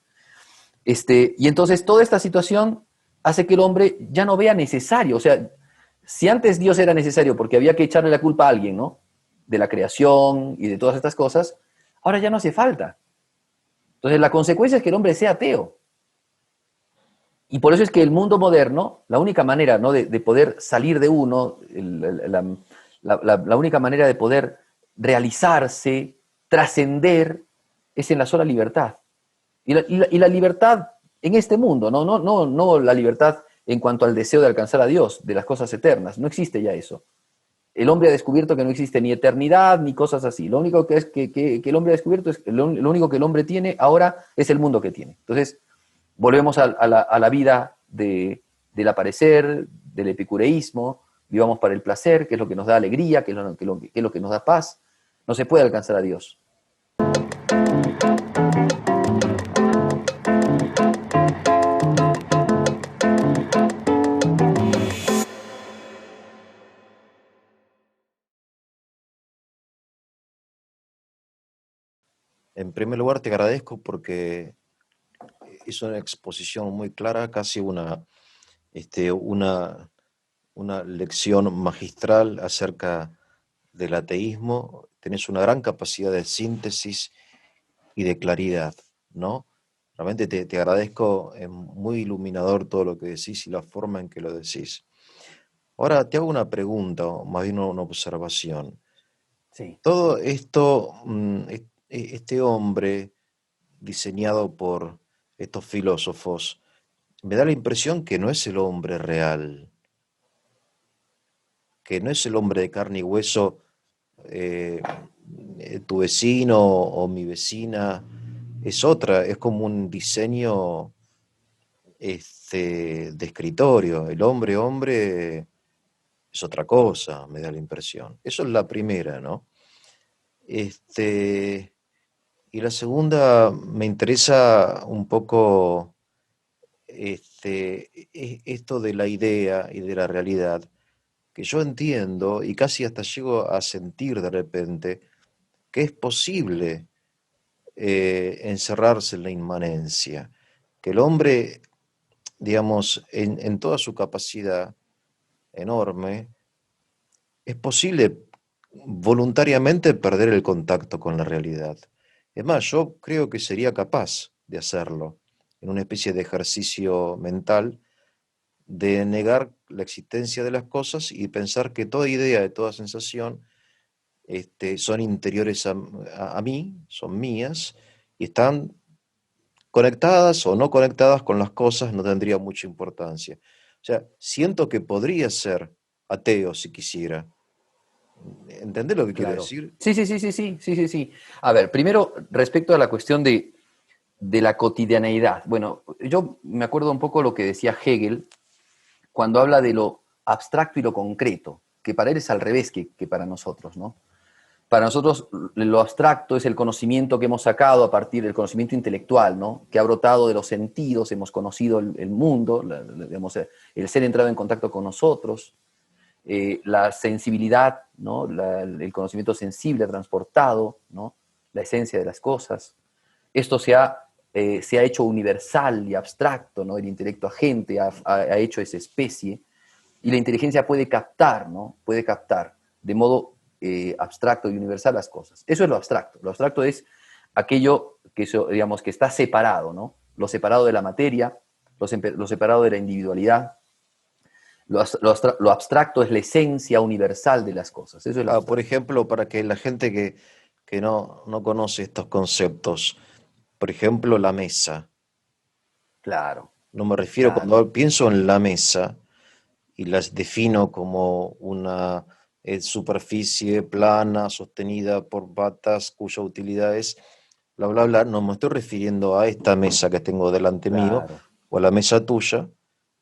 Y entonces toda esta situación hace que el hombre ya no vea necesario, o sea, Si antes Dios era necesario porque había que echarle la culpa a alguien, ¿no? De la creación y de todas estas cosas, ahora ya no hace falta. Entonces la consecuencia es que el hombre sea ateo. Y por eso es que el mundo moderno, la única manera, ¿no?, de poder salir de uno, la única manera de poder realizarse, trascender, es en la sola libertad. Y la libertad en este mundo, no la libertad en cuanto al deseo de alcanzar a Dios, de las cosas eternas. No existe ya eso. El hombre ha descubierto que no existe ni eternidad ni cosas así. Lo único que el hombre ha descubierto es que lo único que el hombre tiene ahora es el mundo que tiene. Entonces, volvemos a la vida del aparecer, del epicureísmo, vivamos para el placer, que es lo que nos da alegría, que es lo que nos da paz. No se puede alcanzar a Dios. En primer lugar, te agradezco porque es una exposición muy clara, casi este, una, una lección magistral acerca del ateísmo. Tenés una gran capacidad de síntesis y de claridad, ¿no? Realmente te agradezco, es muy iluminador todo lo que decís y la forma en que lo decís. Ahora te hago una pregunta, o más bien una observación. Sí. Todo esto, este hombre diseñado por estos filósofos, me da la impresión que no es el hombre real, que no es el hombre de carne y hueso, eh, tu vecino o mi vecina, es otra, es como un diseño de escritorio. El hombre, hombre, es otra cosa, me da la impresión. Eso es la primera, ¿no? Y la segunda, me interesa un poco esto de la idea y de la realidad, que yo entiendo y casi hasta llego a sentir de repente que es posible encerrarse en la inmanencia, que el hombre, digamos, en toda su capacidad enorme, es posible voluntariamente perder el contacto con la realidad. Es más, yo creo que sería capaz de hacerlo en una especie de ejercicio mental, de negar la existencia de las cosas y pensar que toda idea, toda sensación, son interiores a mí, son mías, y están conectadas o no conectadas con las cosas, no tendría mucha importancia. O sea, siento que podría ser ateo si quisiera. ¿Entendés lo que quiero Claro. decir? Sí, sí, sí, sí, sí, sí, sí, sí. A ver, primero, respecto a la cuestión de la cotidianeidad. Bueno, yo me acuerdo un poco lo que decía Hegel cuando habla de lo abstracto y lo concreto, que para él es al revés que para nosotros, ¿no? Para nosotros lo abstracto es el conocimiento que hemos sacado a partir del conocimiento intelectual, ¿no?, que ha brotado de los sentidos, hemos conocido el mundo, digamos, el ser entrado en contacto con nosotros, la sensibilidad, ¿no?, el conocimiento sensible transportado, ¿no?, la esencia de las cosas. Esto se ha hecho universal y abstracto, ¿no? El intelecto agente ha hecho esa especie y la inteligencia puede captar, ¿no? Puede captar de modo abstracto y universal las cosas. Eso es lo abstracto. Lo abstracto es aquello que, digamos, que está separado, ¿no? Lo separado de la materia, lo separado de la individualidad. Lo abstracto es la esencia universal de las cosas. Eso es lo Por abstracto. ejemplo, para que la gente que no conoce estos conceptos, por ejemplo, la mesa. Claro, No me refiero, claro, cuando pienso en la mesa y las defino como una superficie plana sostenida por patas cuya utilidad es bla, bla, bla, no me estoy refiriendo a esta mesa que tengo delante mío claro, o a la mesa tuya,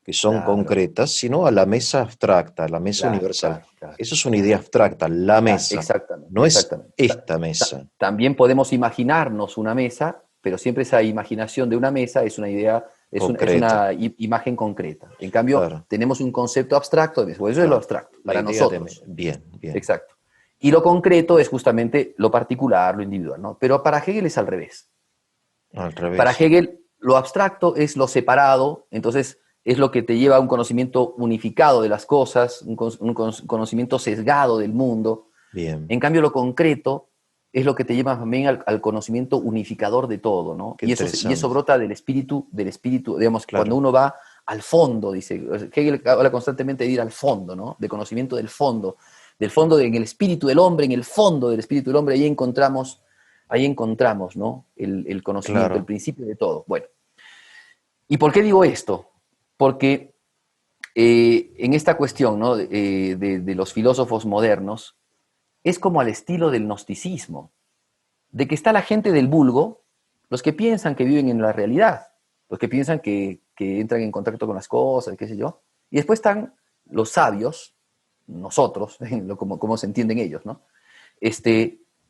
que son claro, concretas, sino a la mesa abstracta, la mesa claro, universal. claro, claro. Eso es una idea abstracta, la mesa, Exactamente, no es exactamente. esta mesa, También podemos imaginarnos una mesa, pero siempre esa imaginación de una mesa es una idea, es concreta. una imagen concreta. En cambio, Claro, tenemos un concepto abstracto de mesa. Pues eso es lo claro. abstracto, La para idea nosotros. bien, bien. Exacto. Y lo concreto es justamente lo particular, lo individual, ¿no? Pero para Hegel es al revés. Al Para revés. Hegel, lo abstracto es lo separado, entonces es lo que te lleva a un conocimiento unificado de las cosas, un conocimiento sesgado del mundo. Bien, En cambio, lo concreto es lo que te lleva también al conocimiento unificador de todo, ¿no? qué Y eso interesante. brota del espíritu, digamos, cuando Claro, uno va al fondo, dice, Hegel habla constantemente de ir al fondo, ¿no? De conocimiento del fondo en el espíritu del hombre, en el fondo del espíritu del hombre, ahí encontramos, ¿no? El conocimiento, el claro, principio de todo. Bueno, ¿y por qué digo esto? Porque en esta cuestión, ¿no? De los filósofos modernos, es como al estilo del gnosticismo, de que está la gente del vulgo, los que piensan que viven en la realidad, los que piensan que entran en contacto con las cosas, qué sé yo, y después están los sabios, nosotros, como se entienden ellos, ¿no?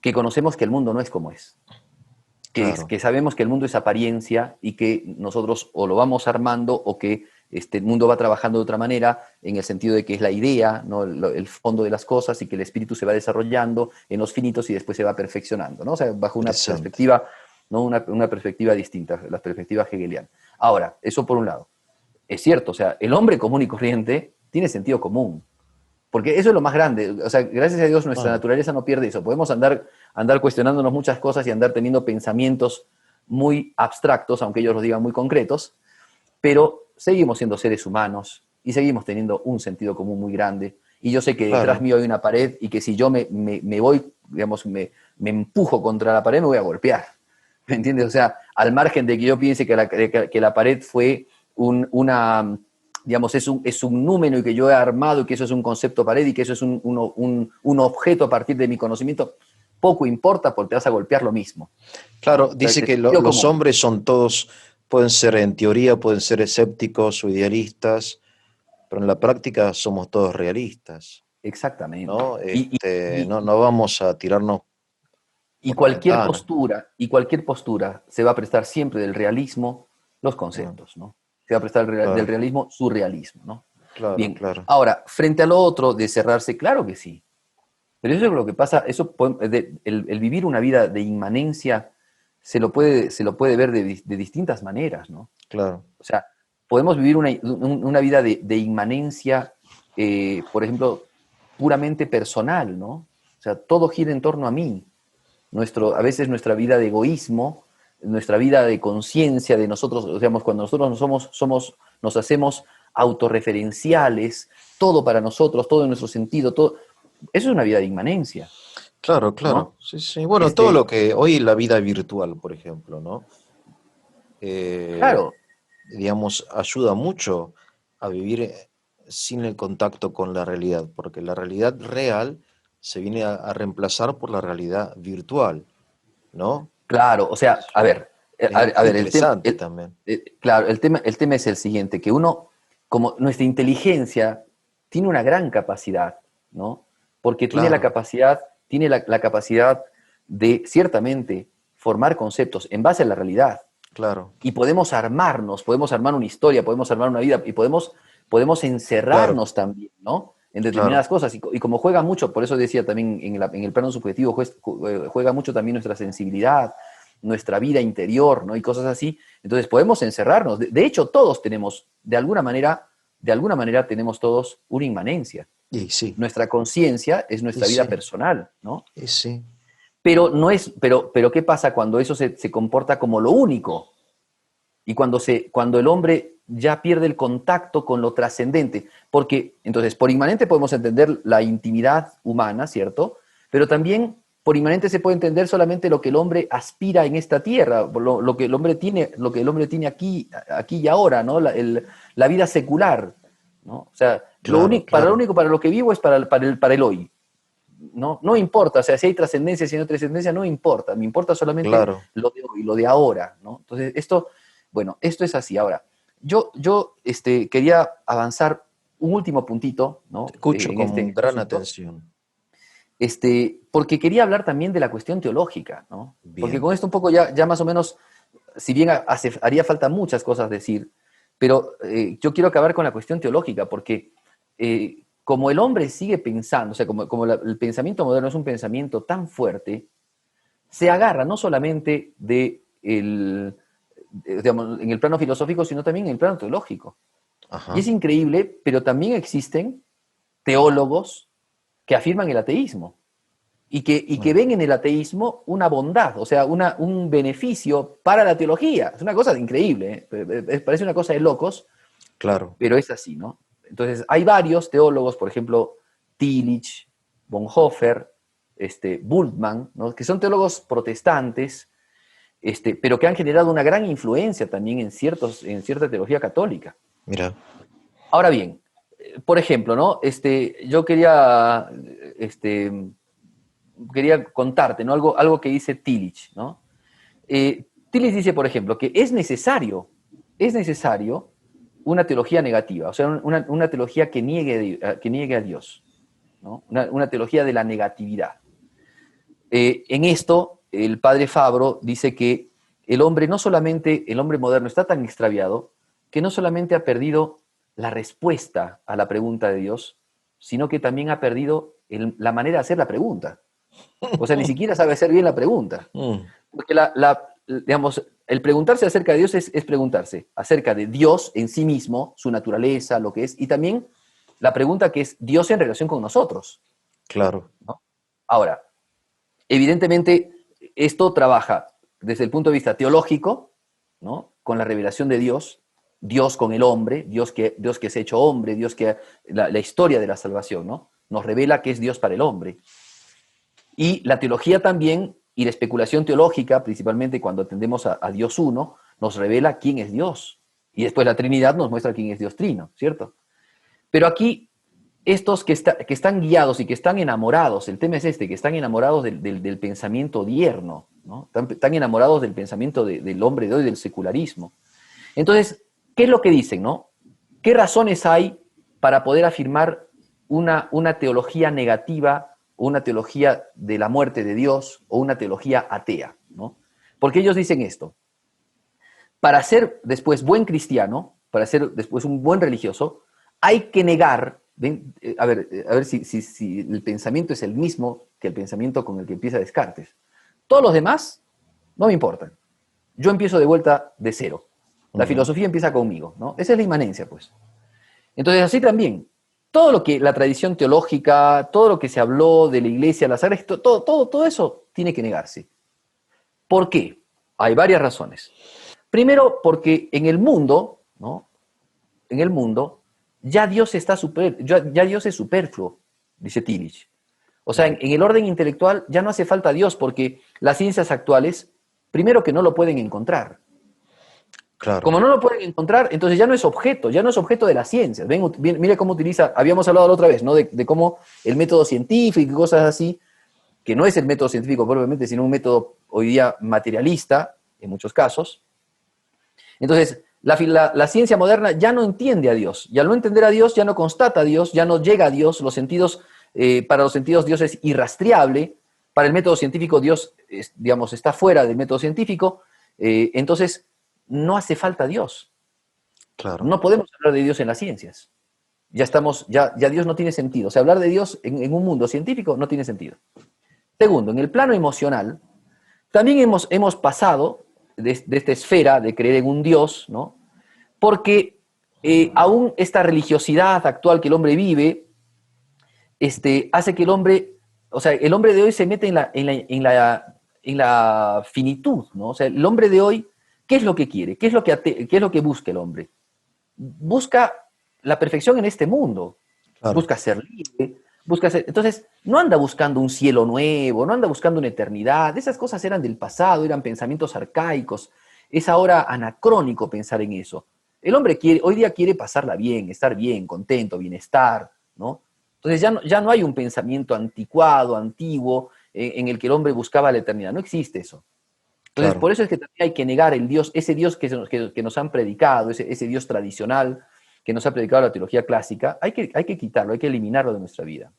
Que conocemos que el mundo no es como es, claro, que sabemos que el mundo es apariencia y que nosotros o lo vamos armando o que el mundo va trabajando de otra manera, en el sentido de que es la idea, ¿no? El fondo de las cosas y que el espíritu se va desarrollando en los finitos y después se va perfeccionando, ¿no? O sea, bajo una interesante. perspectiva, ¿no? Una perspectiva distinta, la perspectiva hegeliana. Ahora, eso por un lado. Es cierto, o sea, el hombre común y corriente tiene sentido común. Porque eso es lo más grande. O sea, gracias a Dios nuestra Ah, naturaleza no pierde eso. Podemos andar cuestionándonos muchas cosas y andar teniendo pensamientos muy abstractos, aunque ellos los digan muy concretos, pero seguimos siendo seres humanos y seguimos teniendo un sentido común muy grande. Y yo sé que detrás claro, mío hay una pared y que si yo me voy, digamos, me empujo contra la pared, me voy a golpear. ¿Me entiendes? O sea, al margen de que yo piense que la pared fue una, digamos, es un número y que yo he armado y que eso es un concepto pared y que eso es un objeto a partir de mi conocimiento, poco importa porque te vas a golpear lo mismo, claro, ¿no? O sea, dice el que sentido los común. hombres son todos, pueden ser en teoría, pueden ser escépticos o idealistas, pero en la práctica somos todos realistas, Exactamente. ¿no? No, no vamos a tirarnos por la ventana. Y cualquier postura se va a prestar siempre del realismo los Ah, conceptos, ¿no? Se va a prestar del claro, realismo su realismo, ¿no? claro, Bien, claro. ahora, frente a lo otro de cerrarse, claro que sí. Pero eso es lo que pasa, el vivir una vida de inmanencia se lo puede ver de distintas maneras, ¿no? Claro, O sea, podemos vivir una vida de inmanencia, por ejemplo, puramente personal, ¿no? O sea, todo gira en torno a mí. A veces nuestra vida de egoísmo, nuestra vida de conciencia de nosotros, digamos, cuando nosotros nos hacemos autorreferenciales, todo para nosotros, todo en nuestro sentido, todo, eso es una vida de inmanencia, claro, ¿no? claro. Sí, sí. Bueno, todo lo Este, que hoy la vida virtual, por ejemplo, ¿no? Eh, claro, digamos, ayuda mucho a vivir sin el contacto con la realidad, porque la realidad real se viene a reemplazar por la realidad virtual, ¿no? claro, o sea, a ver, Es interesante también. claro, el tema es el siguiente, que uno, como nuestra inteligencia tiene una gran capacidad, ¿no? Porque Claro, tiene la capacidad de, ciertamente, formar conceptos en base a la realidad. claro, Y podemos armar una historia, podemos armar una vida y podemos claro, encerrarnos también, ¿no? En claro, determinadas cosas. Y como juega mucho, por eso decía también en el plano subjetivo, juega mucho también nuestra sensibilidad, nuestra vida interior, ¿no? Y cosas así. Entonces podemos encerrarnos. De hecho, todos tenemos, de alguna manera tenemos todos una inmanencia. y sí, Nuestra conciencia es y nuestra vida sí, personal, ¿no? y sí, Pero no es, pero ¿qué pasa cuando eso se comporta como lo único? Y cuando el hombre ya pierde el contacto con lo trascendente, porque entonces por inmanente podemos entender la intimidad humana, ¿cierto? Pero también por inmanente se puede entender solamente lo que el hombre aspira en esta tierra, lo que el hombre tiene, lo que el hombre tiene aquí y ahora, ¿no? La vida secular, ¿no? O sea, claro, lo claro, único para lo que vivo es para el hoy. No, no importa, o sea, si hay trascendencia, si no hay trascendencia, no importa, me importa solamente claro. lo de hoy, lo de ahora, ¿no? Entonces, bueno, esto es así. Ahora, yo quería avanzar un último puntito, Te ¿no? escucho En con este gran asunto, atención. porque quería hablar también de la cuestión teológica, ¿no? Porque Bien, con esto un poco ya más o menos, si bien haría falta muchas cosas decir, pero yo quiero acabar con la cuestión teológica, porque como el hombre sigue pensando, o sea, como el pensamiento moderno es un pensamiento tan fuerte, se agarra no solamente digamos, en el plano filosófico, sino también en el plano teológico. Y es Ajá. increíble, pero también existen teólogos que afirman el ateísmo y que Mm, ven en el ateísmo una bondad, o sea, un beneficio para la teología. Es una cosa increíble, ¿eh? Parece una cosa de locos, claro. pero es así, ¿no? Entonces, hay varios teólogos, por ejemplo, Tillich, Bonhoeffer, Bultmann, ¿no? Que son teólogos protestantes, pero que han generado una gran influencia también en cierta teología católica. Mira. Ahora bien, por ejemplo, ¿no? Yo quería contarte, ¿no? Algo que dice Tillich, ¿no? Tillich dice, por ejemplo, que es necesario una teología negativa, o sea, una teología que niegue a Dios, ¿no? Una teología de la negatividad. En esto, el padre Fabro dice que el hombre moderno está tan extraviado que no solamente ha perdido la respuesta a la pregunta de Dios, sino que también ha perdido la manera de hacer la pregunta. O sea, ni siquiera sabe hacer bien la pregunta. Mm, Porque digamos, el preguntarse acerca de Dios es preguntarse acerca de Dios en sí mismo, su naturaleza, lo que es, y también la pregunta que es Dios en relación con nosotros, claro. ¿no? Ahora, evidentemente, esto trabaja desde el punto de vista teológico, ¿no? Con la revelación de Dios, Dios con el hombre, Dios que se ha hecho hombre, la historia de la salvación, ¿no? Nos revela que es Dios para el hombre. Y la teología también, y la especulación teológica, principalmente cuando atendemos a Dios uno, nos revela quién es Dios. Y después la Trinidad nos muestra quién es Dios Trino, ¿cierto? Pero aquí, estos que están guiados y que están enamorados, el tema es que están enamorados del pensamiento odierno, ¿no? Están enamorados del pensamiento del hombre de hoy, del secularismo. Entonces, ¿qué es lo que dicen, no? ¿Qué razones hay para poder afirmar una teología negativa o una teología de la muerte de Dios o una teología atea, ¿no? Porque ellos dicen esto: para ser después buen cristiano, para ser después un buen religioso, hay que negar, ¿ven? A ver si el pensamiento es el mismo que el pensamiento con el que empieza Descartes. Todos los demás no me importan. Yo empiezo de vuelta de cero. La Ujú, filosofía empieza conmigo, ¿no? Esa es la inmanencia, pues. Entonces, así también, todo lo que la tradición teológica, todo lo que se habló de la iglesia, las sagradas, todo eso tiene que negarse. ¿Por qué? Hay varias razones. Primero, porque en el mundo, ¿no? En el mundo, ya Dios es superfluo, dice Tillich. O sea, mm, en el orden intelectual ya no hace falta Dios porque las ciencias actuales, primero que no lo pueden encontrar. claro. Como no lo pueden encontrar, entonces ya no es objeto de las ciencias. Mire cómo utiliza, habíamos hablado la otra vez, ¿no? De cómo el método científico y cosas así, que no es el método científico probablemente, sino un método hoy día materialista, en muchos casos. Entonces, la ciencia moderna ya no entiende a Dios, y al no entender a Dios, ya no constata a Dios, ya no llega a Dios, para los sentidos Dios es irrastreable, para el método científico Dios, digamos, está fuera del método científico, entonces no hace falta Dios. Claro. No podemos hablar de Dios en las ciencias. Ya Dios no tiene sentido. O sea, hablar de Dios en un mundo científico no tiene sentido. Segundo, en el plano emocional, también hemos pasado de esta esfera de creer en un Dios, ¿no? Porque aún esta religiosidad actual que el hombre vive, hace que el hombre, o sea, el hombre de hoy se mete en la finitud, ¿no? O sea, el hombre de hoy, ¿qué es lo que quiere? ¿Qué es lo que busca el hombre? Busca la perfección en este mundo, Claro. busca ser libre, entonces, no anda buscando un cielo nuevo, no anda buscando una eternidad, esas cosas eran del pasado, eran pensamientos arcaicos, es ahora anacrónico pensar en eso. El hombre hoy día quiere pasarla bien, estar bien, contento, bienestar, ¿no? Entonces ya no hay un pensamiento anticuado, antiguo, en el que el hombre buscaba la eternidad, no existe eso. Entonces, Claro. por eso es que también hay que negar el Dios, ese Dios que nos han predicado, ese Dios tradicional que nos ha predicado la teología clásica, hay que quitarlo, hay que eliminarlo de nuestra vida.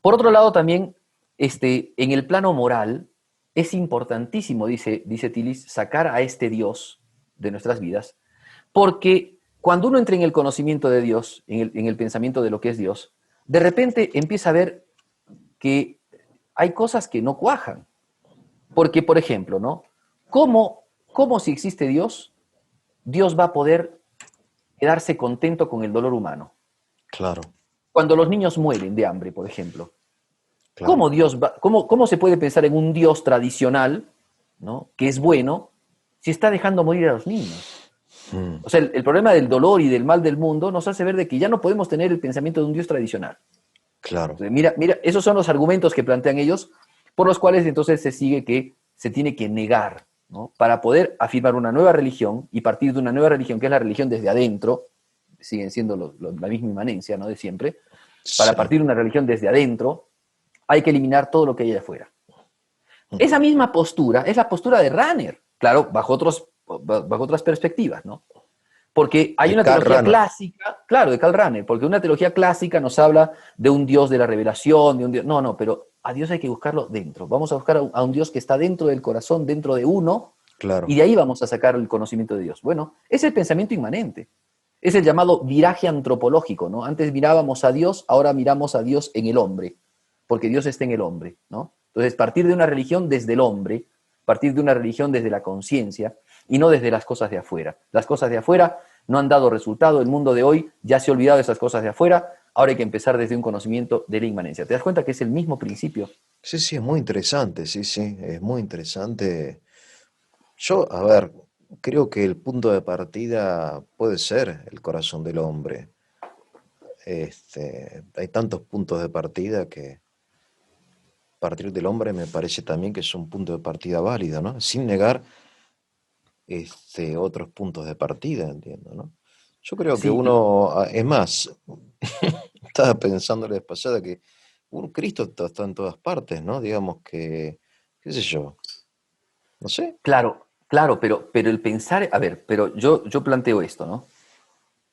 Por otro lado, también, en el plano moral, es importantísimo, dice Tillich, sacar a este Dios de nuestras vidas, porque cuando uno entra en el conocimiento de Dios, en el pensamiento de lo que es Dios, de repente empieza a ver que hay cosas que no cuajan. Porque, por ejemplo, ¿no? ¿Cómo si existe Dios, Dios va a poder quedarse contento con el dolor humano. claro, Cuando los niños mueren de hambre, por ejemplo, claro. ¿cómo se puede pensar en un Dios tradicional, ¿no?, que es bueno, si está dejando morir a los niños? Mm, O sea, el problema del dolor y del mal del mundo nos hace ver de que ya no podemos tener el pensamiento de un Dios tradicional. claro, Entonces, mira, esos son los argumentos que plantean ellos, por los cuales entonces se sigue que se tiene que negar, ¿no?, para poder afirmar una nueva religión y partir de una nueva religión, que es la religión desde adentro, siguen siendo la misma inmanencia, ¿no?, de siempre. Para sí. partir de una religión desde adentro, hay que eliminar todo lo que hay afuera. Mm. Esa misma postura es la postura de Ranner, claro, bajo otras perspectivas, ¿no? Porque hay De una Karl teología Rahner, clásica, claro, de Karl Rahner, porque una teología clásica nos habla de un Dios de la revelación, de un Dios. No, no, pero a Dios hay que buscarlo dentro. Vamos a buscar a un Dios que está dentro del corazón, dentro de uno, y claro. de ahí vamos a sacar el conocimiento de Dios. Bueno, es el pensamiento inmanente. Es el llamado viraje antropológico, ¿no? Antes mirábamos a Dios, ahora miramos a Dios en el hombre, porque Dios está en el hombre, ¿no? Entonces, partir de una religión desde el hombre, partir de una religión desde la conciencia y no desde las cosas de afuera. Las cosas de afuera no han dado resultado, el mundo de hoy ya se ha olvidado de esas cosas de afuera, ahora hay que empezar desde un conocimiento de la inmanencia. ¿Te das cuenta que es el mismo principio? Sí, sí, es muy interesante, sí, sí, es muy interesante. Yo, a ver, creo que el punto de partida puede ser el corazón del hombre. Hay tantos puntos de partida que partir del hombre me parece también que es un punto de partida válido, ¿no? Sin negar otros puntos de partida, entiendo, ¿no? Yo creo que Sí, uno, es más, estaba pensando la vez pasada que un Cristo está en todas partes, ¿no? Digamos que, qué sé yo, no sé, claro, claro, pero el pensar, a ver, pero yo planteo esto, ¿no?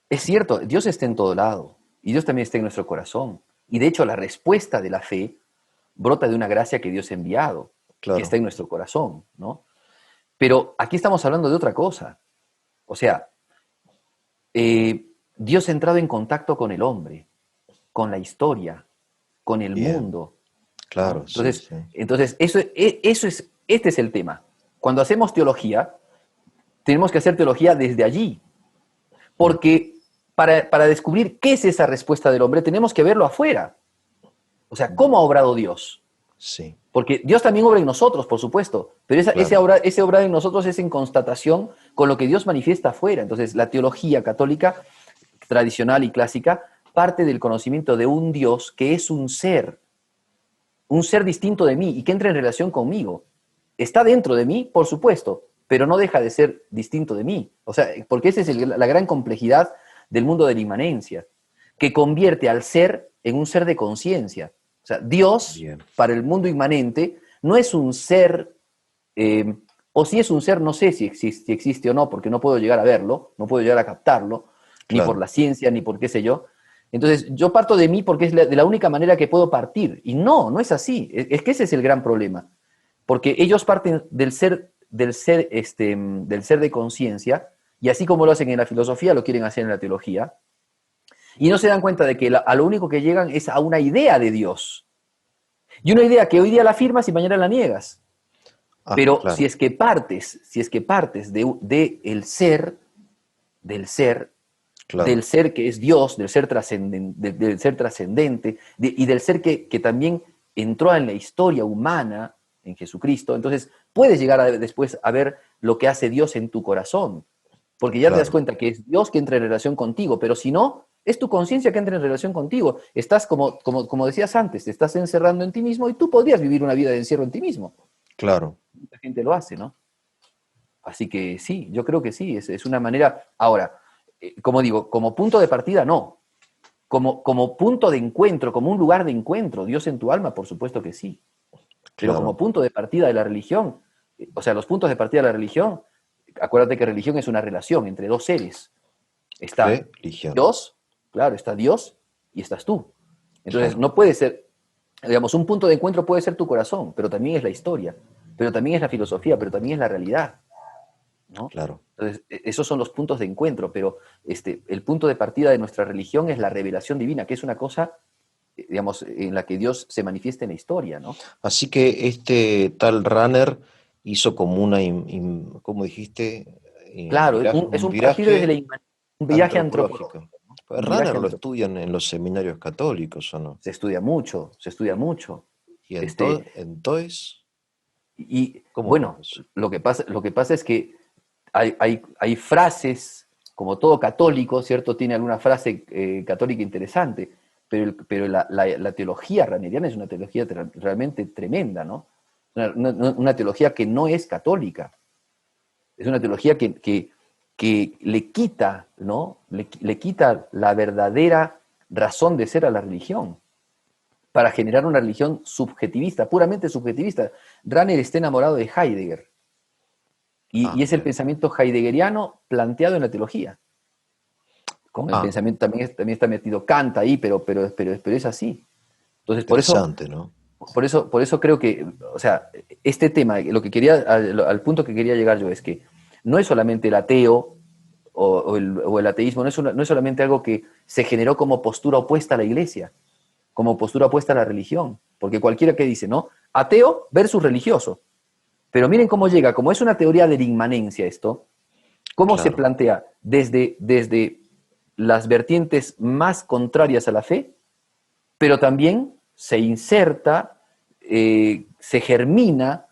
Es cierto, Dios está en todo lado y Dios también está en nuestro corazón. Y de hecho la respuesta de la fe brota de una gracia que Dios ha enviado y que está claro, en nuestro corazón, ¿no? Pero aquí estamos hablando de otra cosa. O sea, Dios ha entrado en contacto con el hombre, con la historia, con el bien, mundo, ¿no? claro, sí, Entonces, sí, este es el tema. Cuando hacemos teología, tenemos que hacer teología desde allí, mm, porque para descubrir qué es esa respuesta del hombre, tenemos que verlo afuera. O sea, ¿cómo ha obrado Dios? sí, Porque Dios también obra en nosotros, por supuesto, pero claro, ese obrar en nosotros es en constatación con lo que Dios manifiesta afuera. Entonces, la teología católica tradicional y clásica parte del conocimiento de un Dios que es un ser distinto de mí y que entra en relación conmigo. Está dentro de mí, por supuesto, pero no deja de ser distinto de mí. O sea, porque esa es la gran complejidad del mundo de la inmanencia, que convierte al ser en un ser de conciencia. O sea, Dios, bien, para el mundo inmanente, no es un ser, o si es un ser, no sé si existe o no, porque no puedo llegar a verlo, no puedo llegar a captarlo, ni por claro, la ciencia, ni por qué sé yo. Entonces, yo parto de mí porque es de la única manera que puedo partir. Y no, no es así. Es que ese es el gran problema. Porque ellos parten del ser de conciencia, y así como lo hacen en la filosofía, lo quieren hacer en la teología, y no se dan cuenta de que a lo único que llegan es a una idea de Dios. Y una idea que hoy día la afirmas y mañana la niegas. ah, Pero claro, si es que partes de del ser, claro, que es Dios, del ser trascendente, y del ser que también entró en la historia humana, en Jesucristo, entonces puedes llegar después a ver lo que hace Dios en tu corazón, porque ya te das claro, cuenta que es Dios que entra en relación contigo, pero si no, es tu conciencia que entra en relación contigo. Estás, como decías antes, te estás encerrando en ti mismo y tú podrías vivir una vida de encierro en ti mismo. claro, Mucha gente lo hace, ¿no? Así que sí, yo creo que sí, es una manera. Ahora, como digo, como punto de partida, no. Como punto de encuentro, como un lugar de encuentro, Dios en tu alma, por supuesto que sí. Pero como claro, punto de partida de la religión, o sea, los puntos de partida de la religión, acuérdate que religión es una relación entre dos seres. Está religión, Dios, claro, está Dios y estás tú. Entonces, claro, no puede ser, digamos, un punto de encuentro puede ser tu corazón, pero también es la historia, pero también es la filosofía, pero también es la realidad, ¿no? claro. Entonces, esos son los puntos de encuentro, pero el punto de partida de nuestra religión es la revelación divina, que es una cosa, digamos, en la que Dios se manifiesta en la historia, ¿no? Así que este tal Runner hizo como una, ¿cómo dijiste? Claro, Viraje, es un un partir desde la viraje, imagen. Un viaje antropológica. antropológico, ¿no? Pues Un viaje Runner lo antropológico. estudian en los seminarios católicos, ¿o no? Se estudia mucho, se estudia mucho. Y Este, entonces, y ¿cómo es bueno, eso? lo que pasa es que hay frases, como todo católico, ¿cierto? Tiene alguna frase católica interesante, pero la teología raneriana es una teología realmente tremenda, ¿no? Una teología que no es católica, es una teología que le quita, ¿no? Le quita la verdadera razón de ser a la religión para generar una religión subjetivista, puramente subjetivista. Ranner está enamorado de Heidegger y Ah, es el bien. pensamiento heideggeriano planteado en la teología. Como el Ah, pensamiento también está metido Kant ahí, pero es así. Entonces, interesante, ¿no? por eso creo que, o sea, este tema, lo que quería, al punto que quería llegar yo es que no es solamente el ateo o el ateísmo, no es solamente algo que se generó como postura opuesta a la iglesia, como postura opuesta a la religión, porque cualquiera que dice, ¿no? Ateo versus religioso. Pero miren cómo llega, como es una teoría de la inmanencia esto, cómo se Claro. plantea desde las vertientes más contrarias a la fe, pero también se inserta, se germina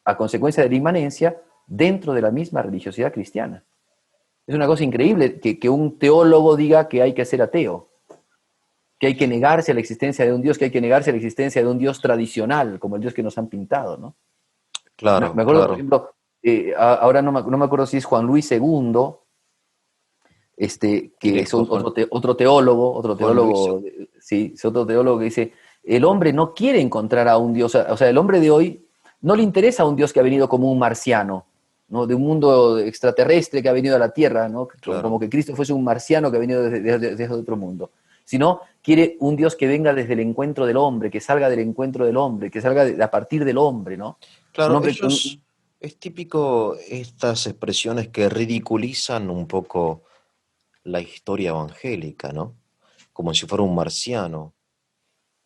a consecuencia de la inmanencia dentro de la misma religiosidad cristiana. Es una cosa increíble que un teólogo diga que hay que ser ateo, que hay que negarse a la existencia de un Dios, que hay que negarse a la existencia de un Dios tradicional, como el Dios que nos han pintado, ¿no? Me Claro, acuerdo, por claro. ejemplo, ahora no me acuerdo si es Juan Luis II, ¿Quién que es es otro Juan Luis? teólogo, sí, es otro teólogo que dice, el hombre no quiere encontrar a un Dios, o sea, el hombre de hoy no le interesa a un Dios que ha venido como un marciano, ¿no? De un mundo extraterrestre que ha venido a la Tierra, ¿no? Como Claro, que Cristo fuese un marciano que ha venido desde otro mundo, sino quiere un Dios que venga desde el encuentro del hombre, que salga del encuentro del hombre, que salga a partir del hombre, ¿no? Un claro, hombre, ellos, es típico estas expresiones que ridiculizan un poco la historia evangélica, ¿no? Como si fuera un marciano.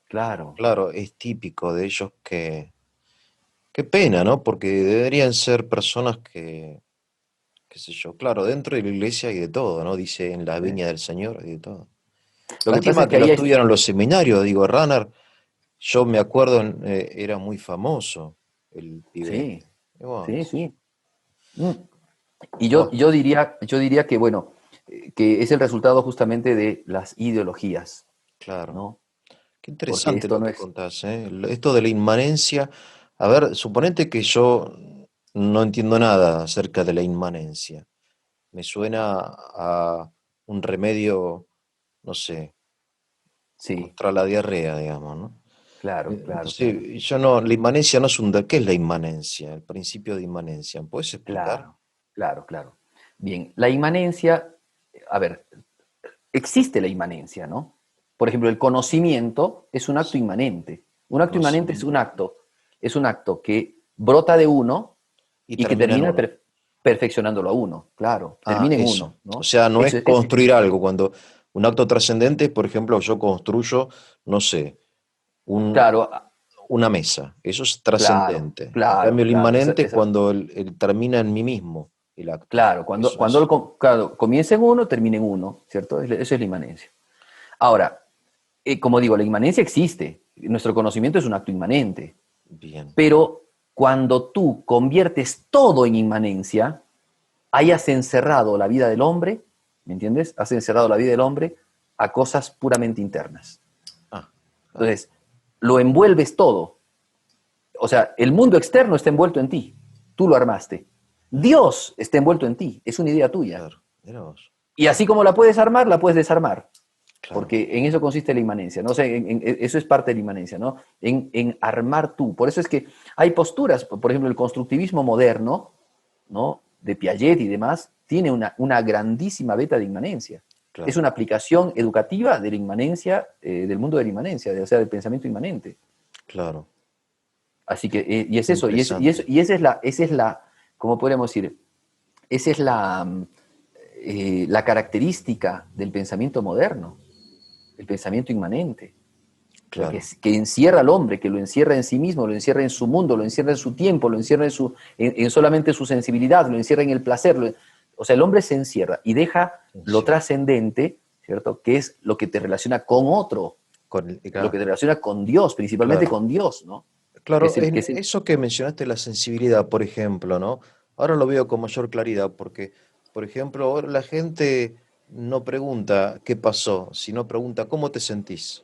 claro, Claro, es típico de ellos qué pena, ¿no? Porque deberían ser personas qué sé yo, claro, dentro de la iglesia hay de todo, ¿no? Dice en la ¿sí? viña del Señor hay de todo. Lo que pasa Lástima es que que lo ahí estudiaron los seminarios, digo, Runner, yo me acuerdo, era muy famoso el pibe sí, este. Y bueno, sí, sí. Mm. Y bueno, yo diría que, bueno, que es el resultado justamente de las ideologías, claro. ¿no? Qué Porque interesante esto lo no que es, contás, ¿eh? Esto de la inmanencia. A ver, suponete que yo no entiendo nada acerca de la inmanencia. Me suena a un remedio, no sé, sí, contra la diarrea, digamos, ¿no? claro, claro, claro, Entonces, yo no, la inmanencia no es ¿qué es la inmanencia? El principio de inmanencia. ¿Puedes explicar? claro, claro, claro. Bien, la inmanencia, a ver, existe la inmanencia, ¿no? Por ejemplo, el conocimiento es un acto Sí. inmanente. Un acto inmanente Conocimiento. es un acto que brota de uno Y y que termina en termina uno. perfeccionándolo a uno, claro, Ah, termina en eso. uno, O ¿no? sea, no es Ese es construir algo. Cuando un acto trascendente, por ejemplo, yo construyo, no sé, un, claro, una mesa. Eso es claro, trascendente. En claro, cambio, lo claro. inmanente es cuando el termina en mí mismo, el acto. Claro, Eso es. claro, comienza en uno, termina en uno, ¿cierto? Eso es la inmanencia. Ahora, como digo, la inmanencia existe. Nuestro conocimiento es un acto inmanente. Bien. Pero cuando tú conviertes todo en inmanencia, ahí has encerrado la vida del hombre, ¿me entiendes? Has encerrado la vida del hombre a cosas puramente internas. Ah, claro, Entonces, lo envuelves todo. O sea, el mundo externo está envuelto en ti. Tú lo armaste. Dios está envuelto en ti. Es una idea tuya. claro. Mira vos. Y así como la puedes armar, la puedes desarmar. Claro. Porque en eso consiste la inmanencia, ¿no? O sea, eso es parte de la inmanencia, ¿no? En armar tú. Por eso es que hay posturas, por ejemplo, el constructivismo moderno, ¿no? De Piaget y demás, tiene una grandísima beta de inmanencia. Es Claro. una aplicación educativa de la inmanencia, del mundo de la inmanencia, o sea, del pensamiento inmanente. Claro. Así que, y es Qué eso, interesante. y esa es la, ¿cómo podríamos decir? Esa es la característica del pensamiento moderno, el pensamiento inmanente, o sea, Claro. que encierra al hombre, que lo encierra en sí mismo, lo encierra en su mundo, lo encierra en su tiempo, lo encierra en solamente su sensibilidad, lo encierra en el placer, o sea, el hombre se encierra y deja lo Sí, trascendente, ¿cierto? Que es lo que te relaciona con otro, lo que claro, te relaciona con Dios, principalmente claro. con Dios, ¿no? Claro, Que en es el, eso que mencionaste, la sensibilidad, por ejemplo, ¿no? Ahora lo veo con mayor claridad porque, por ejemplo, ahora la gente no pregunta qué pasó, sino pregunta cómo te sentís,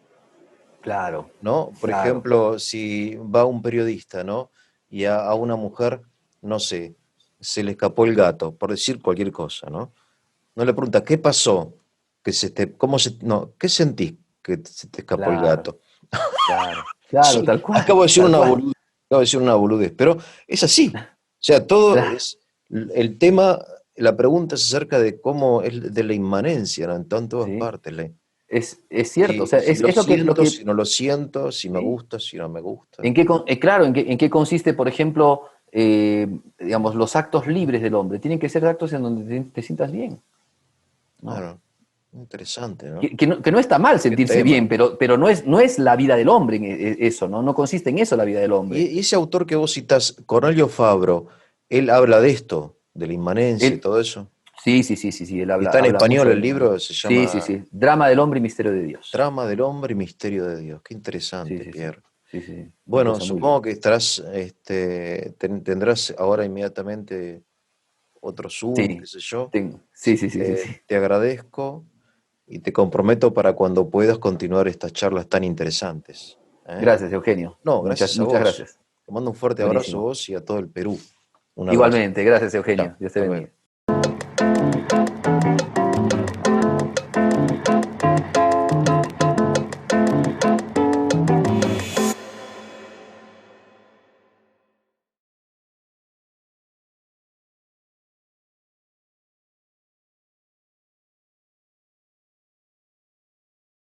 claro, ¿no? Por claro, ejemplo, si va un periodista, ¿no? Y a una mujer, no sé, se le escapó el gato, por decir cualquier cosa, ¿no? No le pregunta qué pasó, cómo no, ¿qué sentís que se te escapó el claro, gato? claro, claro, tal cual, Acabo de decir tal una cual. boludez, acabo de decir una boludez, pero es así. O sea, todo Claro, es el tema, la pregunta es acerca de cómo es de la inmanencia, ¿no? Está en todas sí, partes. es cierto, o sea, Si lo es lo siento, si que, no lo siento, si me ¿sí? gusta, si no me gusta. ¿En qué, claro, en qué consiste, por ejemplo, digamos, los actos libres del hombre? Tienen que ser actos en donde te sientas bien, ¿no? Claro, interesante, ¿no? Que no está mal Qué sentirse tema. bien, pero no es la vida del hombre eso, ¿no? No consiste en eso la vida del hombre. Y ese autor que vos citás, Cornelio Fabro, él habla de esto, de la inmanencia y Él, todo eso. sí, él habla, Está en habla español mucho de el la humanidad. libro, se Sí, sí, llama sí. Drama del hombre y misterio de Dios. Trama del hombre y misterio de Dios. Qué Sí, interesante, sí, sí. Pierre. Sí, sí, sí. Una Bueno, cosa muy linda. supongo que estarás, tendrás ahora inmediatamente otro Zoom, qué Sí, sé yo. sí, sí, sí, sí, sí. Te agradezco y te comprometo para cuando puedas continuar estas charlas tan interesantes. ¿Eh? Gracias, Eugenio. No, Muchas, gracias a muchas vos. gracias. Te mando un fuerte abrazo a Buenísimo. vos y a todo el Perú. Un abrazo. Igualmente, gracias, Chao, Eugenio. Dios te hasta luego. bendiga.